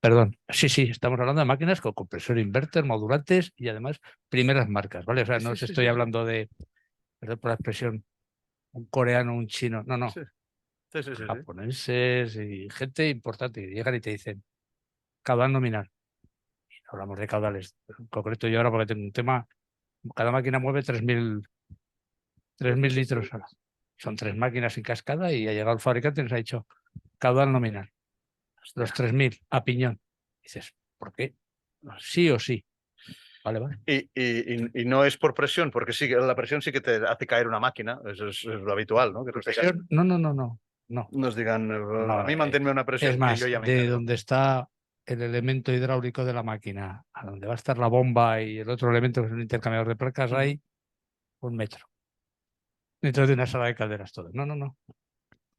Perdón, sí, estamos hablando de máquinas con compresor inverter, modulantes y además primeras marcas, ¿vale? O sea, no os estoy hablando de, perdón por la expresión, un coreano, un chino, no. Sí. Japoneses y gente importante que llegan y te dicen caudal nominal. Y no hablamos de caudales. En concreto yo ahora porque tengo un tema, cada máquina mueve 3.000 litros hora. Son 3 máquinas en cascada y ha llegado el fabricante y nos ha dicho caudal nominal. Los 3.000 a piñón. Dices, ¿por qué? Sí o sí. Vale. Y no es por presión, porque sí, la presión sí que te hace caer una máquina, eso es lo habitual, ¿no? Que presión, no. Nos digan, a mí manténme una presión es más, que yo ya me de encargo. donde está el elemento hidráulico de la máquina, a donde va a estar la bomba y el otro elemento que es un intercambiador de placas, hay 1 metro. Dentro de una sala de calderas todo. No.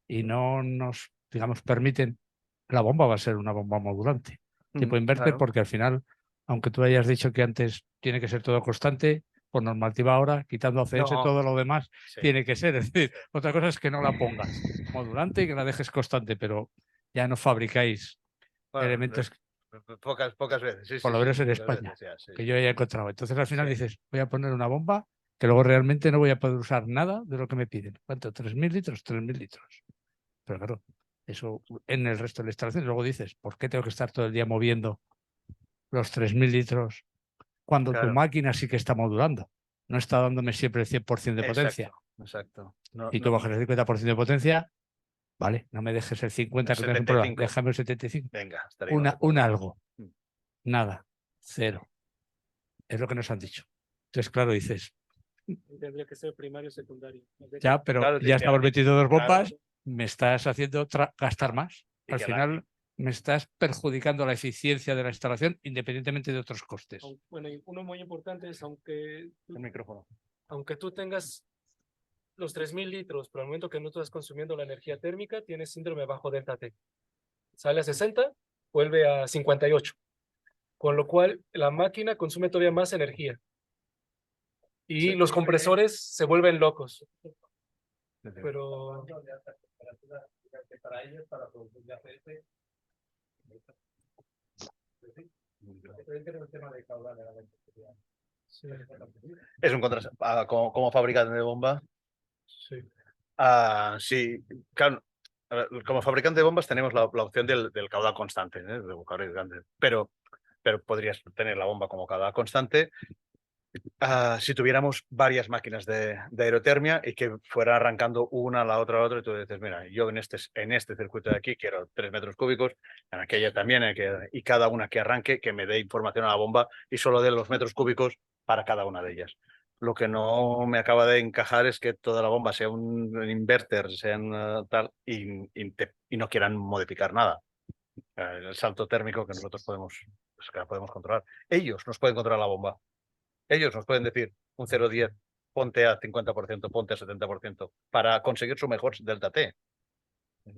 Y no nos, digamos, permiten, la bomba va a ser una bomba modulante, tipo inverter, Claro. porque al final, aunque tú hayas dicho que antes tiene que ser todo constante, por normativa ahora, quitando ACS, todo lo demás tiene que ser. Es decir, otra cosa es que no la pongas modulante y que la dejes constante, pero ya no fabricáis elementos. Pocas veces, por lo menos en España, que yo haya encontrado. Entonces al final dices, voy a poner una bomba que luego realmente no voy a poder usar nada de lo que me piden. ¿Cuánto? 3.000 litros, 3.000 litros. Pero claro, eso en el resto de la instalación. Luego dices, ¿por qué tengo que estar todo el día moviendo los 3.000 litros cuando tu máquina sí que está modulando? No está dándome siempre el 100% de potencia. Exacto. Y tú bajas el 50% de potencia, vale, no me dejes el 50%, que tengas un problema, déjame el 75%. Venga, un algo. Nada, 0. Es lo que nos han dicho. Entonces, claro, dices. Tendría que ser primario o secundario. Ya, pero claro, ya estamos metiendo 2 bombas, me estás haciendo gastar más. Al final me estás perjudicando la eficiencia de la instalación independientemente de otros costes. Bueno, y uno muy importante es, el micrófono. aunque tú tengas los 3000 litros, pero al momento que no estás consumiendo la energía térmica, tienes síndrome bajo delta T. Sale a 60, vuelve a 58. Con lo cual, la máquina consume todavía más energía. Y los compresores se vuelven locos. Pero... Sí. Es un contraste. Como fabricante de bomba, Sí. sí, claro, a ver, como fabricante de bombas tenemos la opción del caudal constante, de caudal grande, pero podrías tener la bomba como caudal constante si tuviéramos varias máquinas de aerotermia y que fuera arrancando una a la otra, y tú dices, mira, yo en este circuito de aquí quiero 3 metros cúbicos, en aquella también, y cada una que arranque que me dé información a la bomba y solo dé los metros cúbicos para cada una de ellas. Lo que no me acaba de encajar es que toda la bomba sea un inverter, sean tal, y no quieran modificar nada. El salto térmico que nosotros podemos controlar. Ellos nos pueden controlar la bomba. Ellos nos pueden decir un 0,10, ponte a 50%, ponte a 70%, para conseguir su mejor delta T. Sí,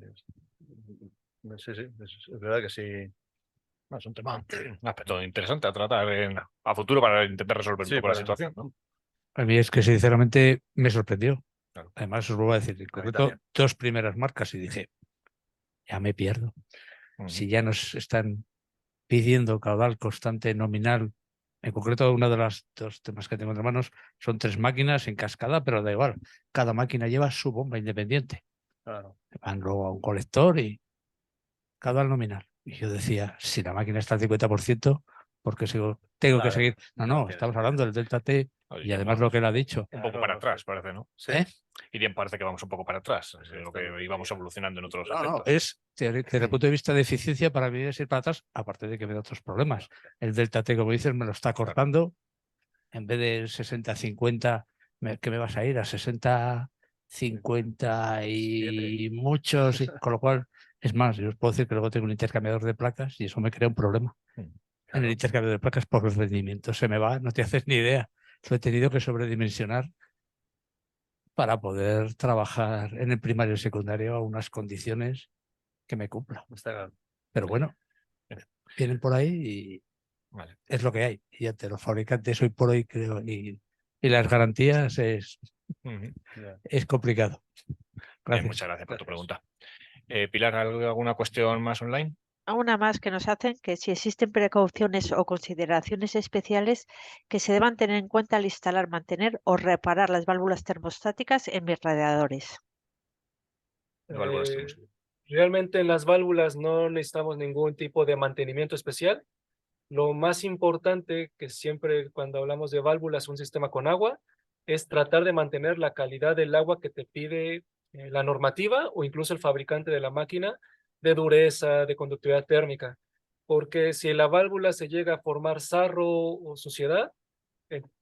es verdad que sí. No, es un tema, un aspecto interesante a tratar a futuro para intentar resolver un poco la situación, ¿no? A mí es que sinceramente me sorprendió. Claro. Además, os vuelvo a decir, en concreto, también. 2 primeras marcas y dije, ya me pierdo. Si ya nos están pidiendo caudal constante nominal, en concreto uno de los 2 temas que tengo entre manos son 3 máquinas en cascada, pero da igual, cada máquina lleva su bomba independiente. Claro. Van luego a un colector y caudal nominal. Y yo decía, si la máquina está al 50%, ¿por qué tengo que seguir? No, estamos hablando del delta T y además lo que él ha dicho. Un poco para atrás, parece, ¿no? Sí. Y bien parece que vamos un poco para atrás, es lo que íbamos evolucionando en otros aspectos. No, es desde el punto de vista de eficiencia para mí es ir para atrás, aparte de que me da otros problemas. El delta T, como dices, me lo está cortando. En vez de 60-50, ¿qué me vas a ir? A 60-50 y muchos, con lo cual, es más, yo os puedo decir que luego tengo un intercambiador de placas y eso me crea un problema. En el intercambio de placas por el rendimiento se me va, no te haces ni idea. Lo he tenido que sobredimensionar para poder trabajar en el primario y secundario a unas condiciones que me cumplan. Pero bueno, vienen por ahí y es lo que hay. Y ante los fabricantes hoy por hoy creo y las garantías es complicado. Bien, muchas gracias por tu pregunta. Pilar, ¿alguna cuestión más online? Una más que nos hacen que si existen precauciones o consideraciones especiales que se deban tener en cuenta al instalar, mantener o reparar las válvulas termostáticas en mis radiadores. Realmente en las válvulas no necesitamos ningún tipo de mantenimiento especial. Lo más importante que siempre cuando hablamos de válvulas, un sistema con agua, es tratar de mantener la calidad del agua que te pide la normativa o incluso el fabricante de la máquina, de dureza, de conductividad térmica. Porque si en la válvula se llega a formar sarro o suciedad,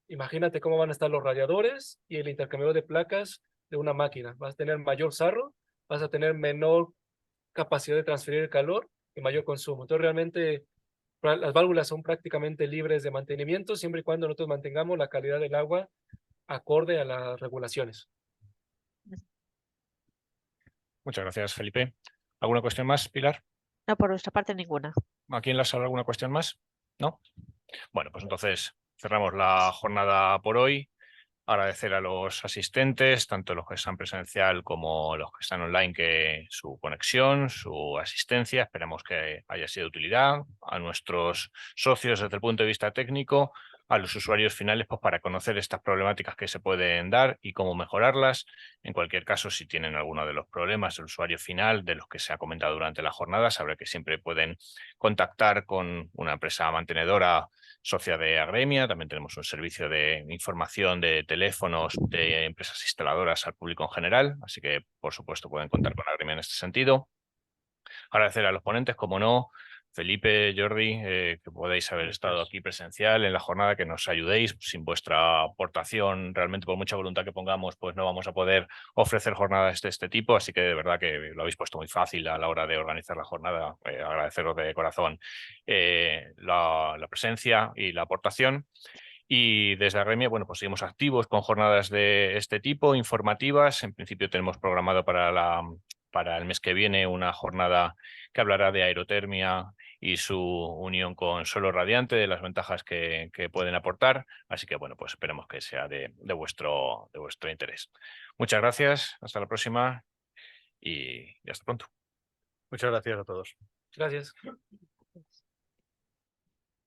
imagínate cómo van a estar los radiadores y el intercambiador de placas de una máquina. Vas a tener mayor sarro, vas a tener menor capacidad de transferir el calor y mayor consumo. Entonces realmente las válvulas son prácticamente libres de mantenimiento siempre y cuando nosotros mantengamos la calidad del agua acorde a las regulaciones. Muchas gracias, Felipe. ¿Alguna cuestión más, Pilar? No, por nuestra parte ninguna. ¿Aquí en la sala alguna cuestión más? ¿No? Bueno, pues entonces cerramos la jornada por hoy. Agradecer a los asistentes, tanto los que están presencial como los que están online, que su conexión, su asistencia. Esperamos que haya sido de utilidad. A nuestros socios desde el punto de vista técnico, a los usuarios finales, pues para conocer estas problemáticas que se pueden dar y cómo mejorarlas. En cualquier caso, si tienen alguno de los problemas, el usuario final de los que se ha comentado durante la jornada, sabrá que siempre pueden contactar con una empresa mantenedora socia de Agremia. También tenemos un servicio de información de teléfonos de empresas instaladoras al público en general, así que por supuesto pueden contar con Agremia en este sentido. Agradecer a los ponentes, como no, Felipe, Jordi, que podéis haber estado aquí presencial en la jornada, que nos ayudéis. Sin vuestra aportación, realmente por mucha voluntad que pongamos, pues no vamos a poder ofrecer jornadas de este tipo, así que de verdad que lo habéis puesto muy fácil a la hora de organizar la jornada. Agradeceros de corazón la presencia y la aportación. Y desde Agremia, bueno, pues seguimos activos con jornadas de este tipo, informativas. En principio tenemos programado para el mes que viene una jornada que hablará de aerotermia y su unión con suelo radiante, de las ventajas que pueden aportar. Así que, bueno, pues esperemos que sea de vuestro interés. Muchas gracias, hasta la próxima y hasta pronto. Muchas gracias a todos. Gracias.